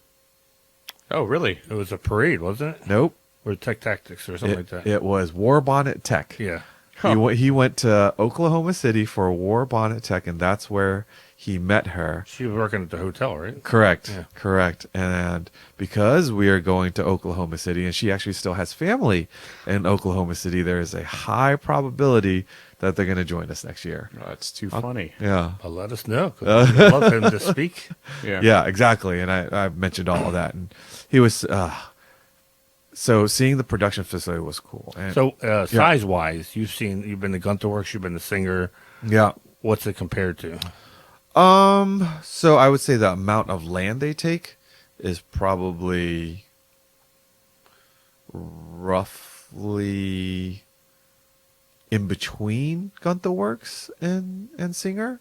Oh, really? It was a parade, wasn't it? Nope. Or Tech Tactics or something like that. It was War Bonnet Tech. Yeah. He went to Oklahoma City for War Bonnet Tech, and that's where he met her. She was working at the hotel, right? Correct. Yeah. Correct. And because we are going to Oklahoma City, and she actually still has family in Oklahoma City, there is a high probability that they're going to join us next year. Oh, that's too funny. Yeah. Well, let us know. 'Cause we'd love him to speak. Yeah, exactly. And I mentioned all of that. And he was, so seeing the production facility was cool. And So size-wise, you've been to Gunther Works, you've been to Singer. yeah. What's it compared to? So I would say the amount of land they take is probably roughly in between Gunther Works and Singer.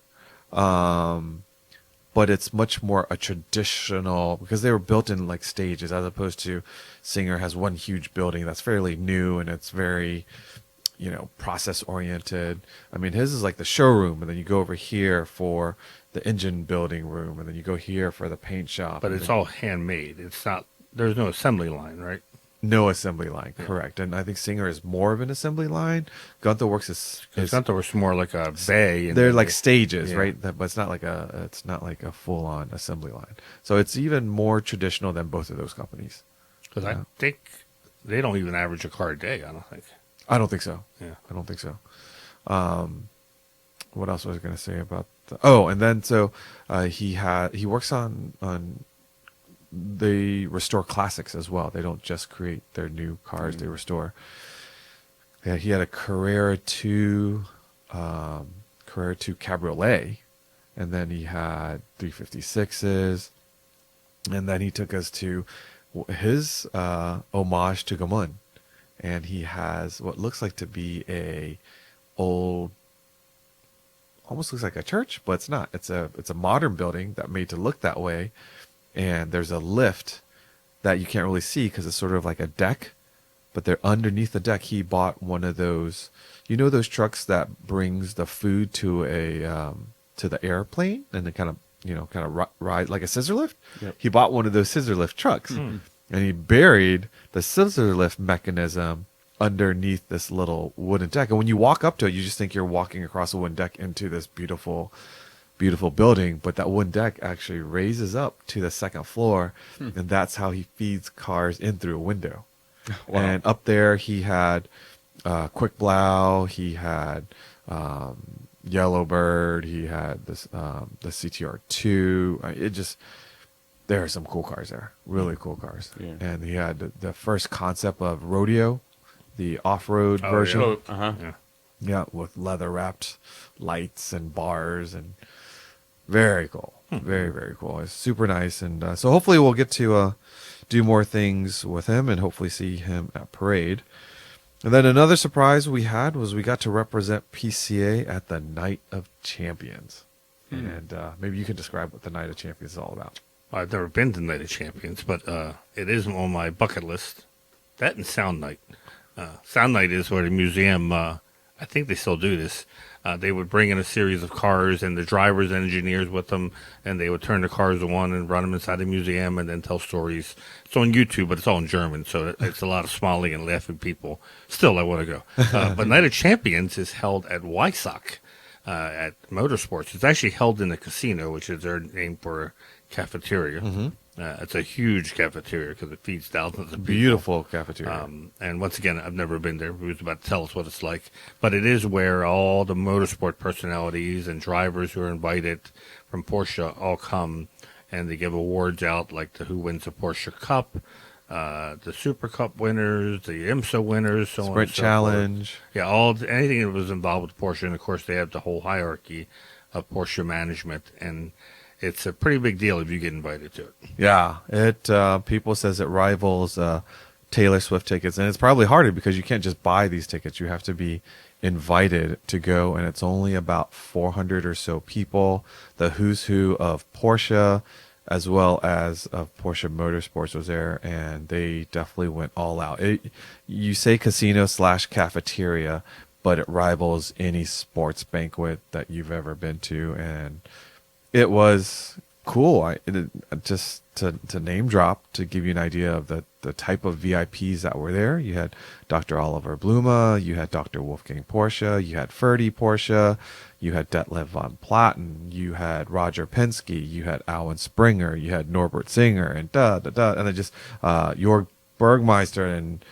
But it's much more a traditional, because they were built in like stages, as opposed to Singer has one huge building that's fairly new and it's very, process oriented. I mean, his is like the showroom, and then you go over here for the engine building room, and then you go here for the paint shop. But it's all handmade. It's not. There's no assembly line, right? No assembly line, correct. And I think Singer is more of an assembly line. Gunther Works is Gunther Works is more like a bay. And they're like stages, right? But it's not like a full on assembly line. So it's even more traditional than both of those companies. Because I think they don't even average a car a day. I don't think. I don't think so. Yeah, I don't think so. What else was I going to say about? And then so he works on. They restore classics as well. They don't just create their new cars; they restore. Yeah, he had a Carrera 2 Cabriolet, and then he had 356s, and then he took us to his homage to Gamun, and he has what looks like to be a old, almost looks like a church, but it's not. It's a modern building that made to look that way. And there's a lift that you can't really see because it's sort of like a deck, but they're underneath the deck. He bought one of those, those trucks that brings the food to to the airplane, and then kind of ride like a scissor lift. Yep. He bought one of those scissor lift trucks, and he buried the scissor lift mechanism underneath this little wooden deck. And when you walk up to it, you just think you're walking across a wooden deck into this beautiful building, but that wooden deck actually raises up to the second floor, and that's how he feeds cars in through a window. Wow. And up there he had Quick Blau, he had Yellowbird, he had this the CTR2. There are some cool cars there, really cool cars. Yeah. And he had the first concept of Rodeo, the off-road version. Yeah, with leather wrapped lights and bars, and very cool. Very, very cool. It's super nice. And so hopefully we'll get to do more things with him and hopefully see him at Parade. And then another surprise we had was we got to represent PCA at the Night of Champions. And maybe you can describe what the Night of Champions is all about. I've never been to Night of Champions, but it is on my bucket list. That and Sound Night. Sound Night is where the museum, I I think they still do this. They would bring in a series of cars and the drivers and engineers with them, and they would turn the cars on and run them inside the museum and then tell stories. It's on YouTube, but it's all in German, so it's a lot of smiling and laughing people. Still, I want to go. But Night of Champions is held at Weissach at Motorsports. It's actually held in the casino, which is their name for a cafeteria. Mm-hmm. It's a huge cafeteria because it feeds thousands of people. Beautiful cafeteria. And once again, I've never been there. He was about to tell us what it's like. But it is where all the motorsport personalities and drivers who are invited from Porsche all come, and they give awards out, like the who wins the Porsche Cup, the Super Cup winners, the IMSA winners, so on Sprint and so Challenge. forth. Yeah, anything that was involved with Porsche. And, of course, they have the whole hierarchy of Porsche management, and it's a pretty big deal if you get invited to it. Yeah, it people says it rivals Taylor Swift tickets, and it's probably harder because you can't just buy these tickets. You have to be invited to go, and it's only about 400 or so people. The who's who of Porsche, as well as of Porsche Motorsports, was there, and they definitely went all out. You say casino/cafeteria, but it rivals any sports banquet that you've ever been to, and it was cool. Just to name drop, to give you an idea of the type of VIPs that were there. You had Dr. Oliver Blume, you had Dr. Wolfgang Porsche, you had Ferdy Porsche, you had Detlev von Platen, you had Roger Penske, you had Alan Springer, you had Norbert Singer, and and then just Jörg Bergmeister and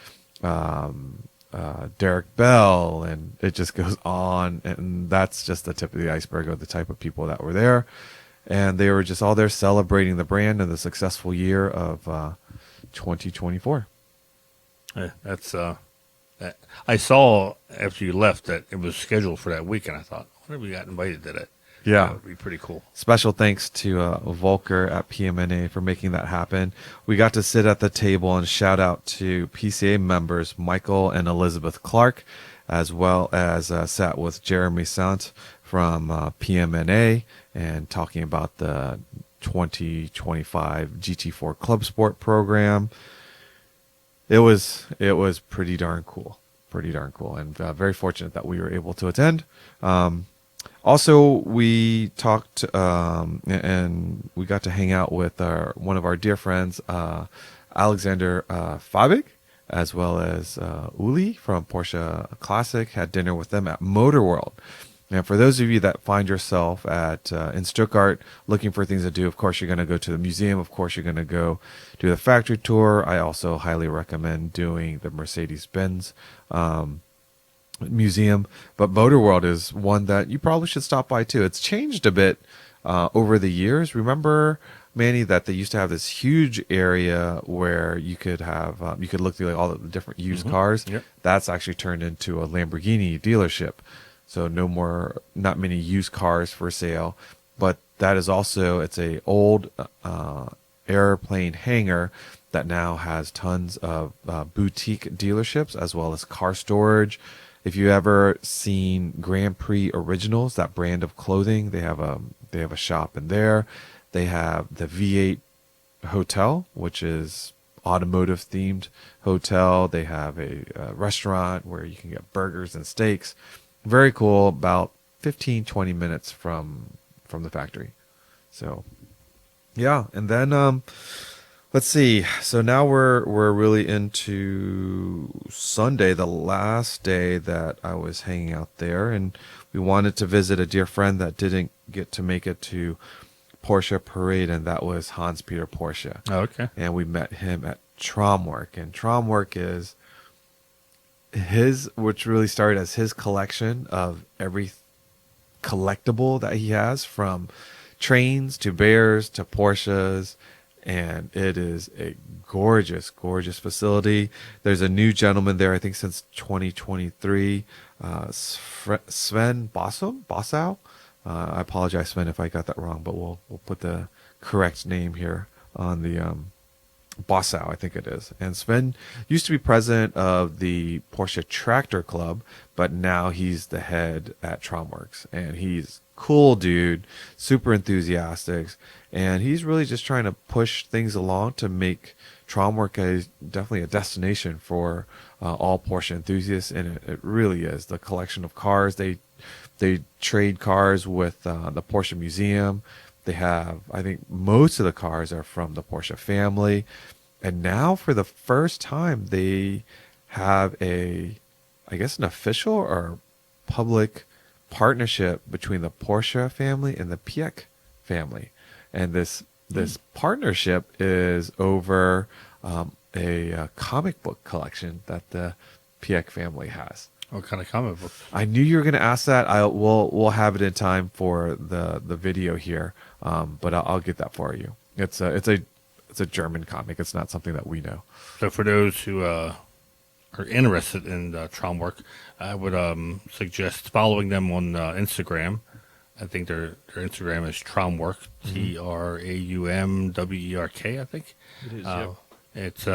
Derek Bell, and it just goes on. And that's just the tip of the iceberg of the type of people that were there. And they were just all there celebrating the brand and the successful year of 2024. That's I saw after you left that it was scheduled for that week, and I thought, what if we got invited to that? Yeah. That would be pretty cool. Special thanks to Volker at PMNA for making that happen. We got to sit at the table, and shout out to PCA members Michael and Elizabeth Clark, as well as sat with Jeremy Sant from PMNA and talking about the 2025 GT4 Club Sport program. It was pretty darn cool, and very fortunate that we were able to attend. Also, we talked and we got to hang out with one of our dear friends, Alexander Fabig, as well as Uli from Porsche Classic. Had dinner with them at Motorworld. And for those of you that find yourself in Stuttgart looking for things to do, of course, you're going to go to the museum. Of course, you're going to go do the factory tour. I also highly recommend doing the Mercedes-Benz museum. But Motorworld is one that you probably should stop by, too. It's changed a bit over the years. Remember, Manny, that they used to have this huge area where you could have you could look through like all the different used cars. Yep. That's actually turned into a Lamborghini dealership. So not many used cars for sale, but that is also, it's a old airplane hangar that now has tons of boutique dealerships as well as car storage. If you ever seen Grand Prix Originals, that brand of clothing, they have a shop in there. They have the V8 Hotel, which is automotive themed hotel. They have a restaurant where you can get burgers and steaks. Very cool, about 15-20 minutes from the factory. So yeah, and then let's see. So now we're really into Sunday, the last day that I was hanging out there, and we wanted to visit a dear friend that didn't get to make it to Porsche Parade, and that was Hans Peter Porsche. Oh, okay. And we met him at TraumWerk, and TraumWerk is which really started as his collection of every collectible that he has, from trains to bears to Porsches, and it is a gorgeous facility. There's a new gentleman there, I think since 2023, Sven Bossow. I apologize, Sven, if I got that wrong, but we'll put the correct name here on the Bossow, I think it is. And Sven used to be president of the Porsche Tractor Club, but now he's the head at TraumWerks, and he's cool dude, super enthusiastic, and he's really just trying to push things along to make TraumWerk definitely a destination for all Porsche enthusiasts, and it really is the collection of cars. They trade cars with the Porsche Museum. They have, I think, most of the cars are from the Porsche family, and now for the first time they have an official or public partnership between the Porsche family and the Piech family, and this partnership is over a comic book collection that the Piech family has. What kind of comic books? I knew you were going to ask that. We'll have it in time for the video here, but I'll get that for you. It's a German comic. It's not something that we know. So for those who are interested in TraumWerk, I would suggest following them on Instagram. I think their Instagram is TraumWerk, TraumWerk. I think It is. it's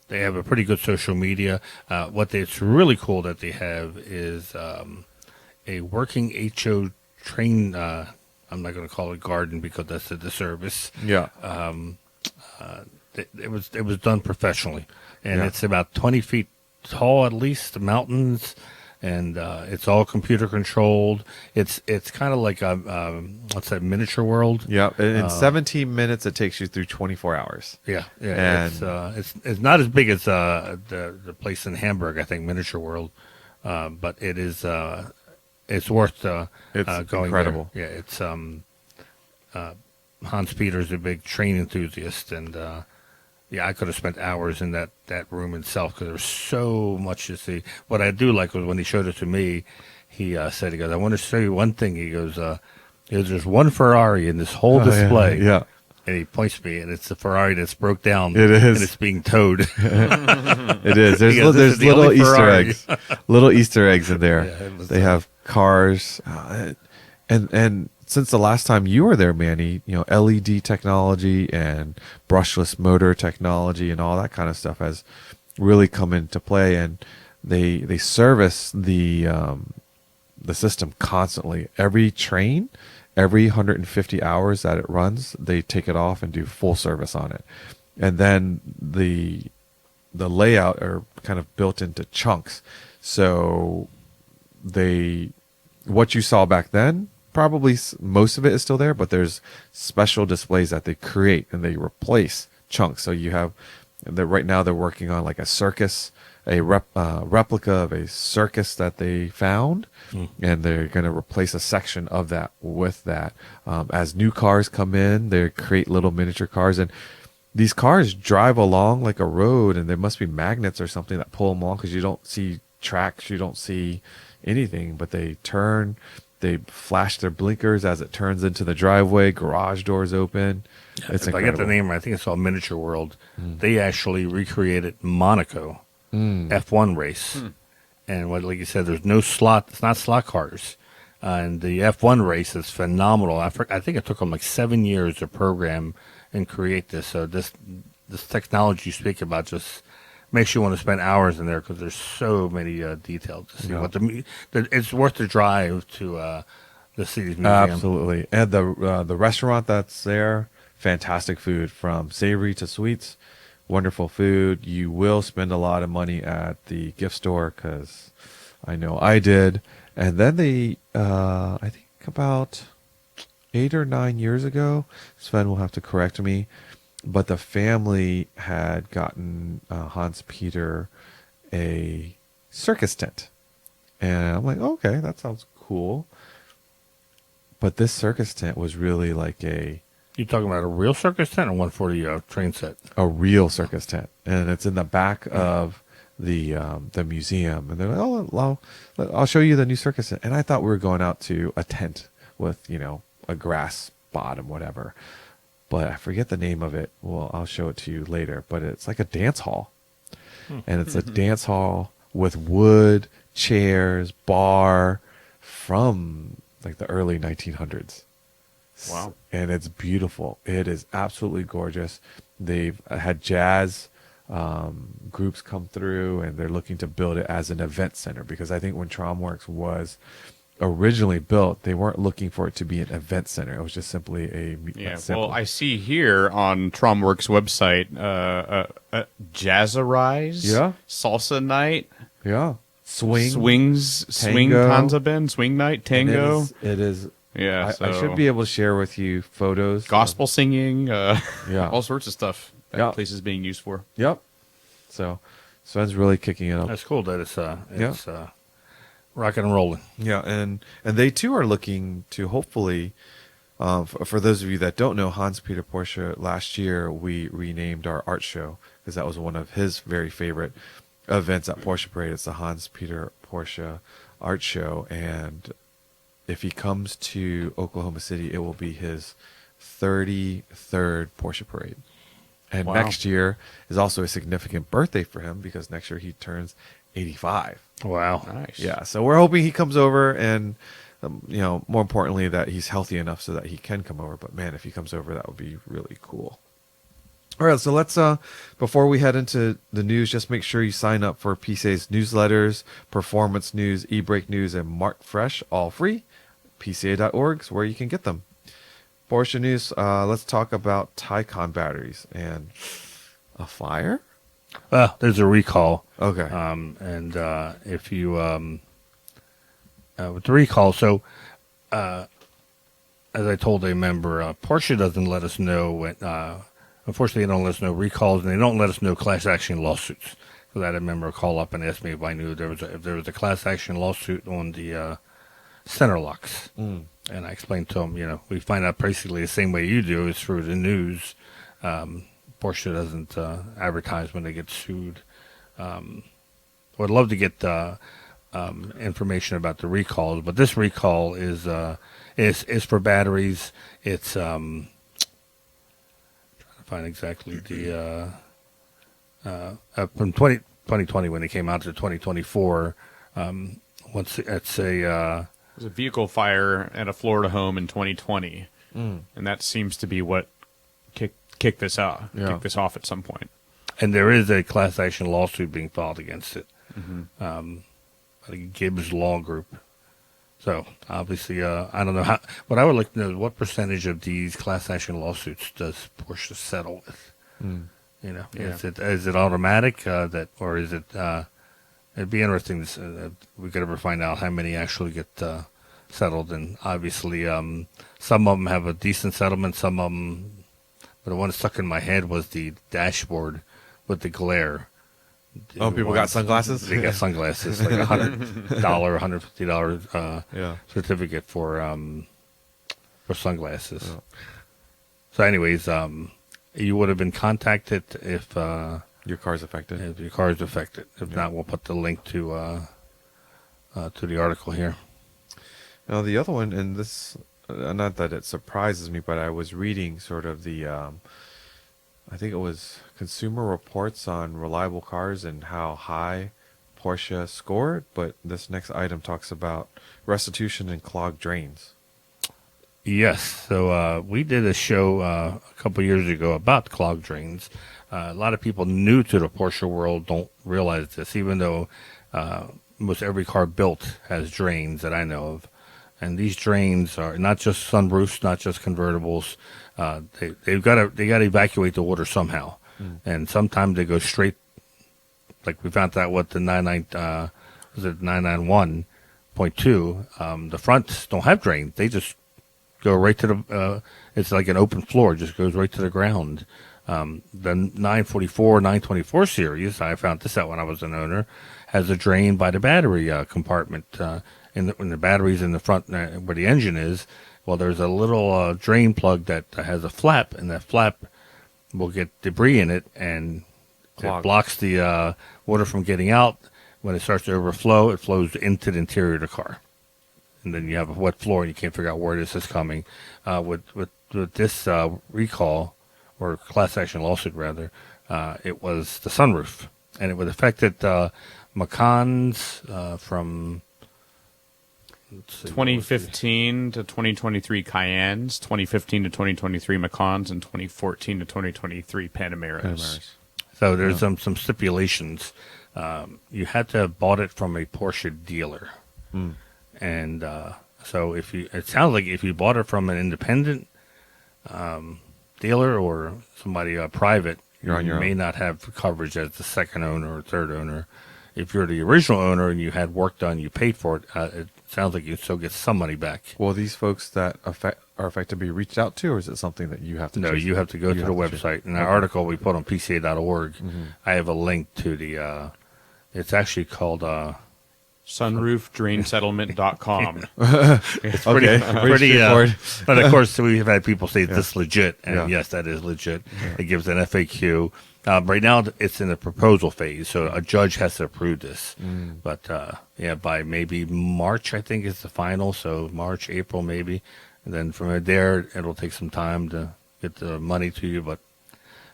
they have a pretty good social media. It's really cool that they have is a working HO train. I'm not going to call it garden because that's a disservice. Yeah. It was done professionally, and Yeah. it's about 20 feet tall at least. The mountains, and it's all computer controlled. It's kind of like a what's that, Miniature World? Yeah. In 17 minutes, it takes you through 24 hours. Yeah. And- It's not as big as the place in Hamburg, I think, Miniature World, but it is it's worth It's going incredible. there. Yeah, it's Hans Peter's a big train enthusiast, and I could have spent hours in that room itself because there's so much to see. What I do like was when he showed it to me, he said, he goes, "I want to show you one thing." He goes, "There's one Ferrari in this whole display." Yeah. And he points to me, and it's the Ferrari that's broke down. It is. And it's being towed. It is. There's, He goes, "This is there's the little only Easter Ferrari." eggs. Little Easter eggs in there. Yeah, it was, They have cars. And since the last time you were there, Manny, LED technology and brushless motor technology and all that kind of stuff has really come into play. And they service the system constantly. Every train, every 150 hours that it runs, they take it off and do full service on it. And then the layout are kind of built into chunks. So what you saw back then, probably most of it is still there, but there's special displays that they create and they replace chunks. So you have right now they're working on like a circus, a replica of a circus that they found, and they're going to replace a section of that with that. As new cars come in, they create little miniature cars, and these cars drive along like a road, and there must be magnets or something that pull them along because you don't see tracks, you don't see anything, but they turn. They flash their blinkers as it turns into the driveway. Garage doors open. It's if incredible. I get the name right, I think it's called Miniature World. They actually recreated Monaco F1 race. And like you said, there's no slot. It's not slot cars. And the F1 race is phenomenal. I think it took them like 7 years to program and create this. So this technology you speak about just makes you want to spend hours in there because there's so many details to see. Yeah. It's worth the drive to the city's museum. Absolutely. And the restaurant that's there, fantastic food from savory to sweets, wonderful food. You will spend a lot of money at the gift store because I know I did. And then I think about 8 or 9 years ago, Sven will have to correct me, but the family had gotten Hans Peter a circus tent. And I'm like, okay, that sounds cool. But this circus tent was really like You talking about a real circus tent or one for the train set? a real circus tent. And it's in the back of the museum. And they're like, oh, I'll show you the new circus tent. And I thought we were going out to a tent with, a grass bottom, whatever. But I forget the name of it. Well, I'll show it to you later. But it's like a dance hall. And it's a dance hall with wood, chairs, bar from like the early 1900s. Wow. And it's beautiful. It is absolutely gorgeous. They've had jazz groups come through, and they're looking to build it as an event center because I think when TraumWerks was originally built, they weren't looking for it to be an event center. It was just simply a Well, I see here on TraumWerk's website, Jazzerize, Salsa Night, Swing Tanza Ben, Swing Night, Tango. It is. Yeah, I should be able to share with you photos. Gospel singing, all sorts of stuff that place is being used for. Yep. So Sven's really kicking it up. That's cool that it's rocking and rolling. Yeah, and they too are looking to hopefully, for those of you that don't know, Hans Peter Porsche, last year we renamed our art show because that was one of his very favorite events at Porsche Parade. It's the Hans Peter Porsche art show, and if he comes to Oklahoma City, it will be his 33rd Porsche Parade. And next year is also a significant birthday for him because next year he turns 85. Wow. Nice. Yeah, so we're hoping he comes over and, more importantly, that he's healthy enough so that he can come over. But, man, if he comes over, that would be really cool. All right, so let's, before we head into the news, just make sure you sign up for PCA's newsletters, Performance News, eBrake News, and Mark Fresh, all free. PCA.org is where you can get them. Porsche News, let's talk about Taycan batteries and a fire? There's a recall. Okay. And if you with the recall, so as I told a member, Porsche doesn't let us know when. Unfortunately, they don't let us know recalls, and they don't let us know class action lawsuits. So I had a member call up and ask me if I knew if there was a class action lawsuit on the center locks. And I explained to him, we find out basically the same way you do is through the news. Porsche doesn't advertise when they get sued. I'd love to get information about the recalls, but this recall is for batteries. It's trying to find exactly the from 2020 when it came out to 2024. Once it's a It was a vehicle fire at a Florida home in 2020, and that seems to be what kicked this out, kicked this off at some point. And there is a class action lawsuit being filed against it. I think Gibbs Law Group. So obviously, I don't know what I would like to know is what percentage of these class action lawsuits does Porsche settle with? Is it automatic or is it? It'd be interesting if we could ever find out how many actually get settled. And obviously, some of them have a decent settlement. Some of them, but the one that stuck in my head was the dashboard with the glare. Oh, people got sunglasses? They got sunglasses, like $100, $150 certificate for sunglasses. Yeah. So anyways, you would have been contacted if your car's affected. If your car is affected. If not, we'll put the link to the article here. Now, the other one, and this, not that it surprises me, but I was reading sort of the, I think it was Consumer Reports on reliable cars and how high Porsche scored. But this next item talks about restitution and clogged drains. Yes. So we did a show a couple years ago about clogged drains. A lot of people new to the Porsche world don't realize this, even though most every car built has drains that I know of. And these drains are not just sunroofs, not just convertibles. They got to evacuate the water somehow, and sometimes they go straight. Like we found out what the 991.2. The fronts don't have drains; they just go right to the. It's like an open floor; it just goes right to the ground. The 944, 924 series, I found this out when I was an owner, has a drain by the battery compartment. In the batteries in the front where the engine is, well, there's a little drain plug that has a flap, and that flap will get debris in it, and it blocks the water from getting out. When it starts to overflow, it flows into the interior of the car, and then you have a wet floor, and you can't figure out where this is coming. With this recall, or class action lawsuit rather, it was the sunroof, and it would affect Macans from 2015 to 2023 Cayennes, 2015 to 2023 Macans, and 2014 to 2023 Panameras. So there's some stipulations. You had to have bought it from a Porsche dealer. And so it sounds like if you bought it from an independent dealer or somebody private, You're on your may own. not have coverage as the second owner or third owner. If you're the original owner and you had work done, you paid for it, it sounds like you still get some money back. Will these folks that are affected be reached out to, or is it something that you have to No, choose? you have to go to the have to choose. website. In the Okay. article we put on PCA.org, I have a link to the, it's actually called, Sunroofdrainsettlement.com. it's pretty, Okay, pretty straightforward. but of course we've had people say this is legit, and Yeah. yes, that is legit. It gives an FAQ. Right now it's in the proposal phase, so a judge has to approve this. But by maybe March, I think is the final. So March, April, maybe, and then from there it'll take some time to get the money to you, but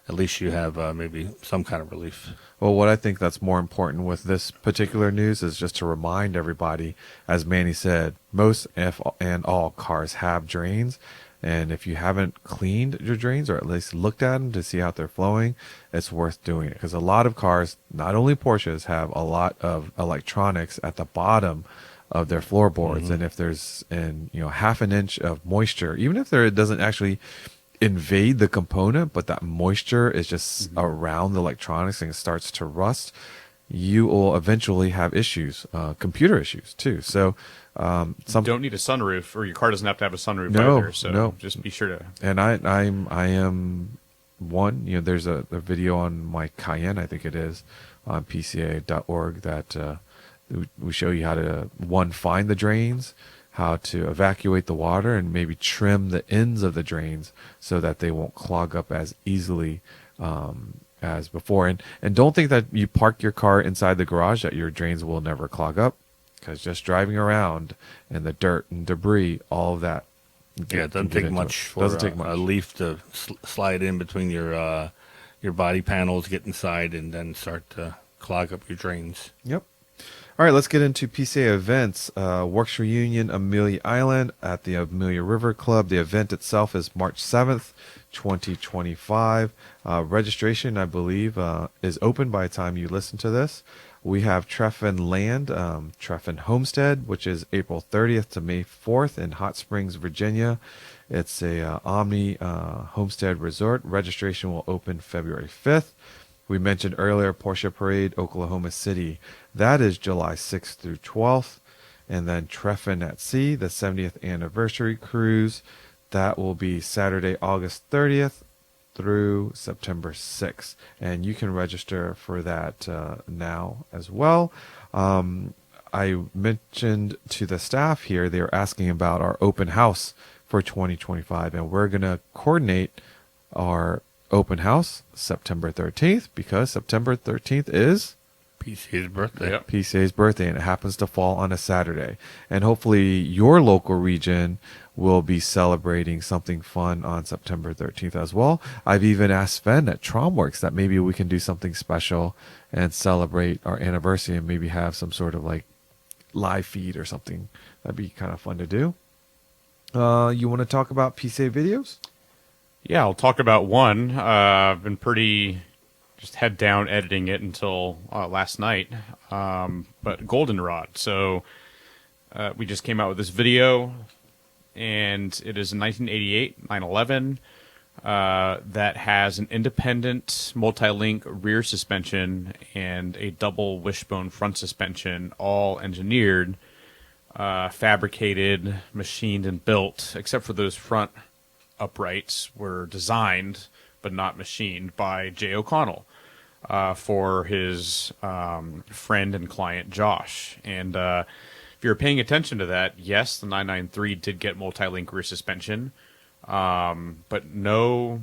at least you have maybe some kind of relief. Well, what I think that's more important with this particular news is just to remind everybody, as Manny said, most and all cars have drains. And if you haven't cleaned your drains, or at least looked at them to see how they're flowing, it's worth doing it. Because a lot of cars, not only Porsches, have a lot of electronics at the bottom of their floorboards. And if there's half an inch of moisture, even if it doesn't actually invade the component, but that moisture is just around the electronics and it starts to rust, you will eventually have issues, computer issues too. So You don't need a sunroof, or your car doesn't have to have a sunroof No, either. So no. just be sure to. and I am one, there's a video on my Cayenne, I think it is, on PCA.org that we show you how to, one, find the drains, how to evacuate the water, and maybe trim the ends of the drains so that they won't clog up as easily as before. And don't think that you park your car inside the garage that your drains will never clog up, because just driving around and the dirt and debris, all of that. Yeah, it doesn't take much for Doesn't take much. a leaf to slide in between your body panels, get inside, and then start to clog up your drains. Yep. All right, let's get into PCA events. Works Reunion, Amelia Island at the Amelia River Club. The event itself is March 7th, 2025. Registration, I believe, is open by the time you listen to this. We have Treffin Land, Treffin Homestead, which is April 30th to May 4th in Hot Springs, Virginia. It's a Omni Homestead Resort. Registration will open February 5th. We mentioned earlier Porsche Parade, Oklahoma City. That is July 6th through 12th. And then Treffin at Sea, the 70th anniversary cruise. That will be Saturday, August 30th through September 6th. And you can register for that now as well. I mentioned to the staff here, they were asking about our open house for 2025. And we're going to coordinate our open house September 13th, because September 13th is PCA's birthday. Yep. PCA's birthday, and it happens to fall on a Saturday. And hopefully your local region will be celebrating something fun on September 13th as well. I've even asked Sven at TraumWerk that maybe we can do something special and celebrate our anniversary and maybe have some sort of like live feed or something. That'd be kind of fun to do. You want to talk about PCA videos? Yeah, I'll talk about one. I've been pretty just head down editing it until last night. But Goldenrod. So we just came out with this video, and it is a 1988 911 that has an independent multi-link rear suspension and a double wishbone front suspension, all engineered, fabricated, machined, and built, except for those front uprights were designed but not machined by Jay O'Connell for his friend and client Josh. And if you're paying attention to that, yes, the 993 did get multi-link rear suspension, but no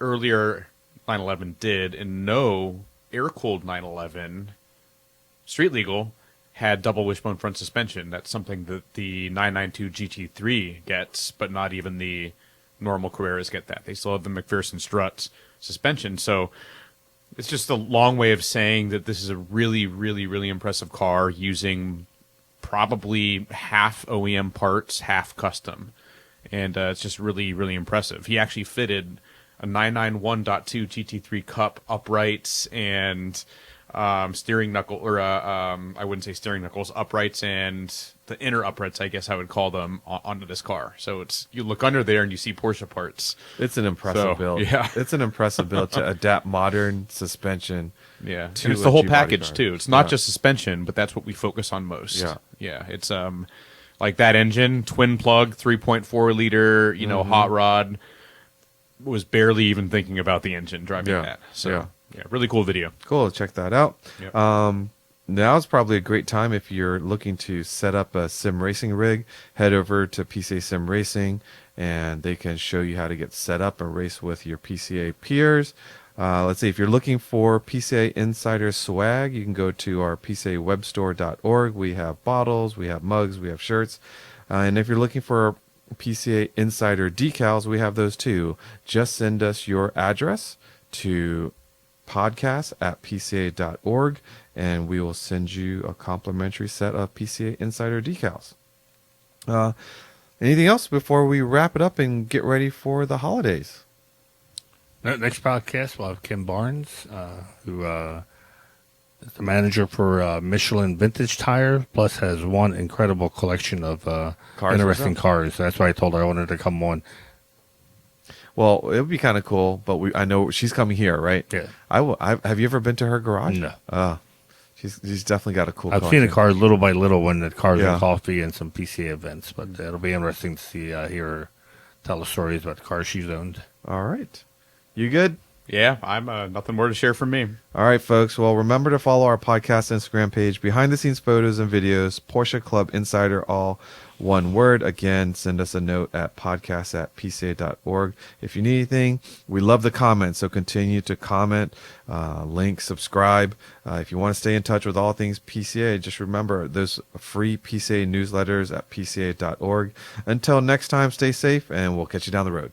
earlier 911 did, and no air-cooled 911 street legal had double wishbone front suspension. That's something that the 992 GT3 gets, but not even the normal Carreras get that. They still have the McPherson Struts suspension. So it's just a long way of saying that this is a really, really, really impressive car using probably half OEM parts, half custom. And it's just really, really impressive. He actually fitted a 991.2 GT3 Cup uprights and steering knuckle, or I wouldn't say steering knuckles, uprights and the inner uprights, I guess I would call them, onto this car. So you look under there and you see Porsche parts. It's an impressive build. Yeah. It's an impressive build to adapt modern suspension. Yeah, to and it's a the whole G-body package car. too. It's not Yeah. just suspension, but that's what we focus on most. Yeah. Yeah. It's like that engine, twin plug, 3.4 liter, hot rod. Was barely even thinking about the engine driving Yeah. that. So Yeah. yeah, really cool video. Cool. Check that out. Yep. Now is probably a great time if you're looking to set up a sim racing rig. Head over to PCA Sim Racing, and they can show you how to get set up and race with your PCA peers. Let's see, if you're looking for PCA Insider swag, you can go to our PCAwebstore.org. We have bottles, we have mugs, we have shirts. And if you're looking for PCA Insider decals, we have those too. Just send us your address to podcast@pca.org, and we will send you a complimentary set of PCA Insider decals. Anything else before we wrap it up and get ready for the holidays? Next podcast, we'll have Kim Barnes, who is the manager for Michelin Vintage Tire, plus has one incredible collection of interesting cars. That's why I told her I wanted to come on. Well, it would be kind of cool, but I know she's coming here, right? Yeah. Have you ever been to her garage? No. She's definitely got a cool I've collection. seen the cars little by little when the cars Yeah. and coffee and some PCA events, but it'll be interesting to see hear her tell the stories about the cars she's owned. All right. You good? Yeah, I'm nothing more to share from me. All right, folks. Well, remember to follow our podcast Instagram page, behind the scenes photos and videos, Porsche Club Insider, all one word. Again, send us a note at podcast@pca.org. If you need anything, we love the comments, so continue to comment, link, subscribe. If you want to stay in touch with all things PCA, just remember there's free PCA newsletters at pca.org. Until next time, stay safe, and we'll catch you down the road.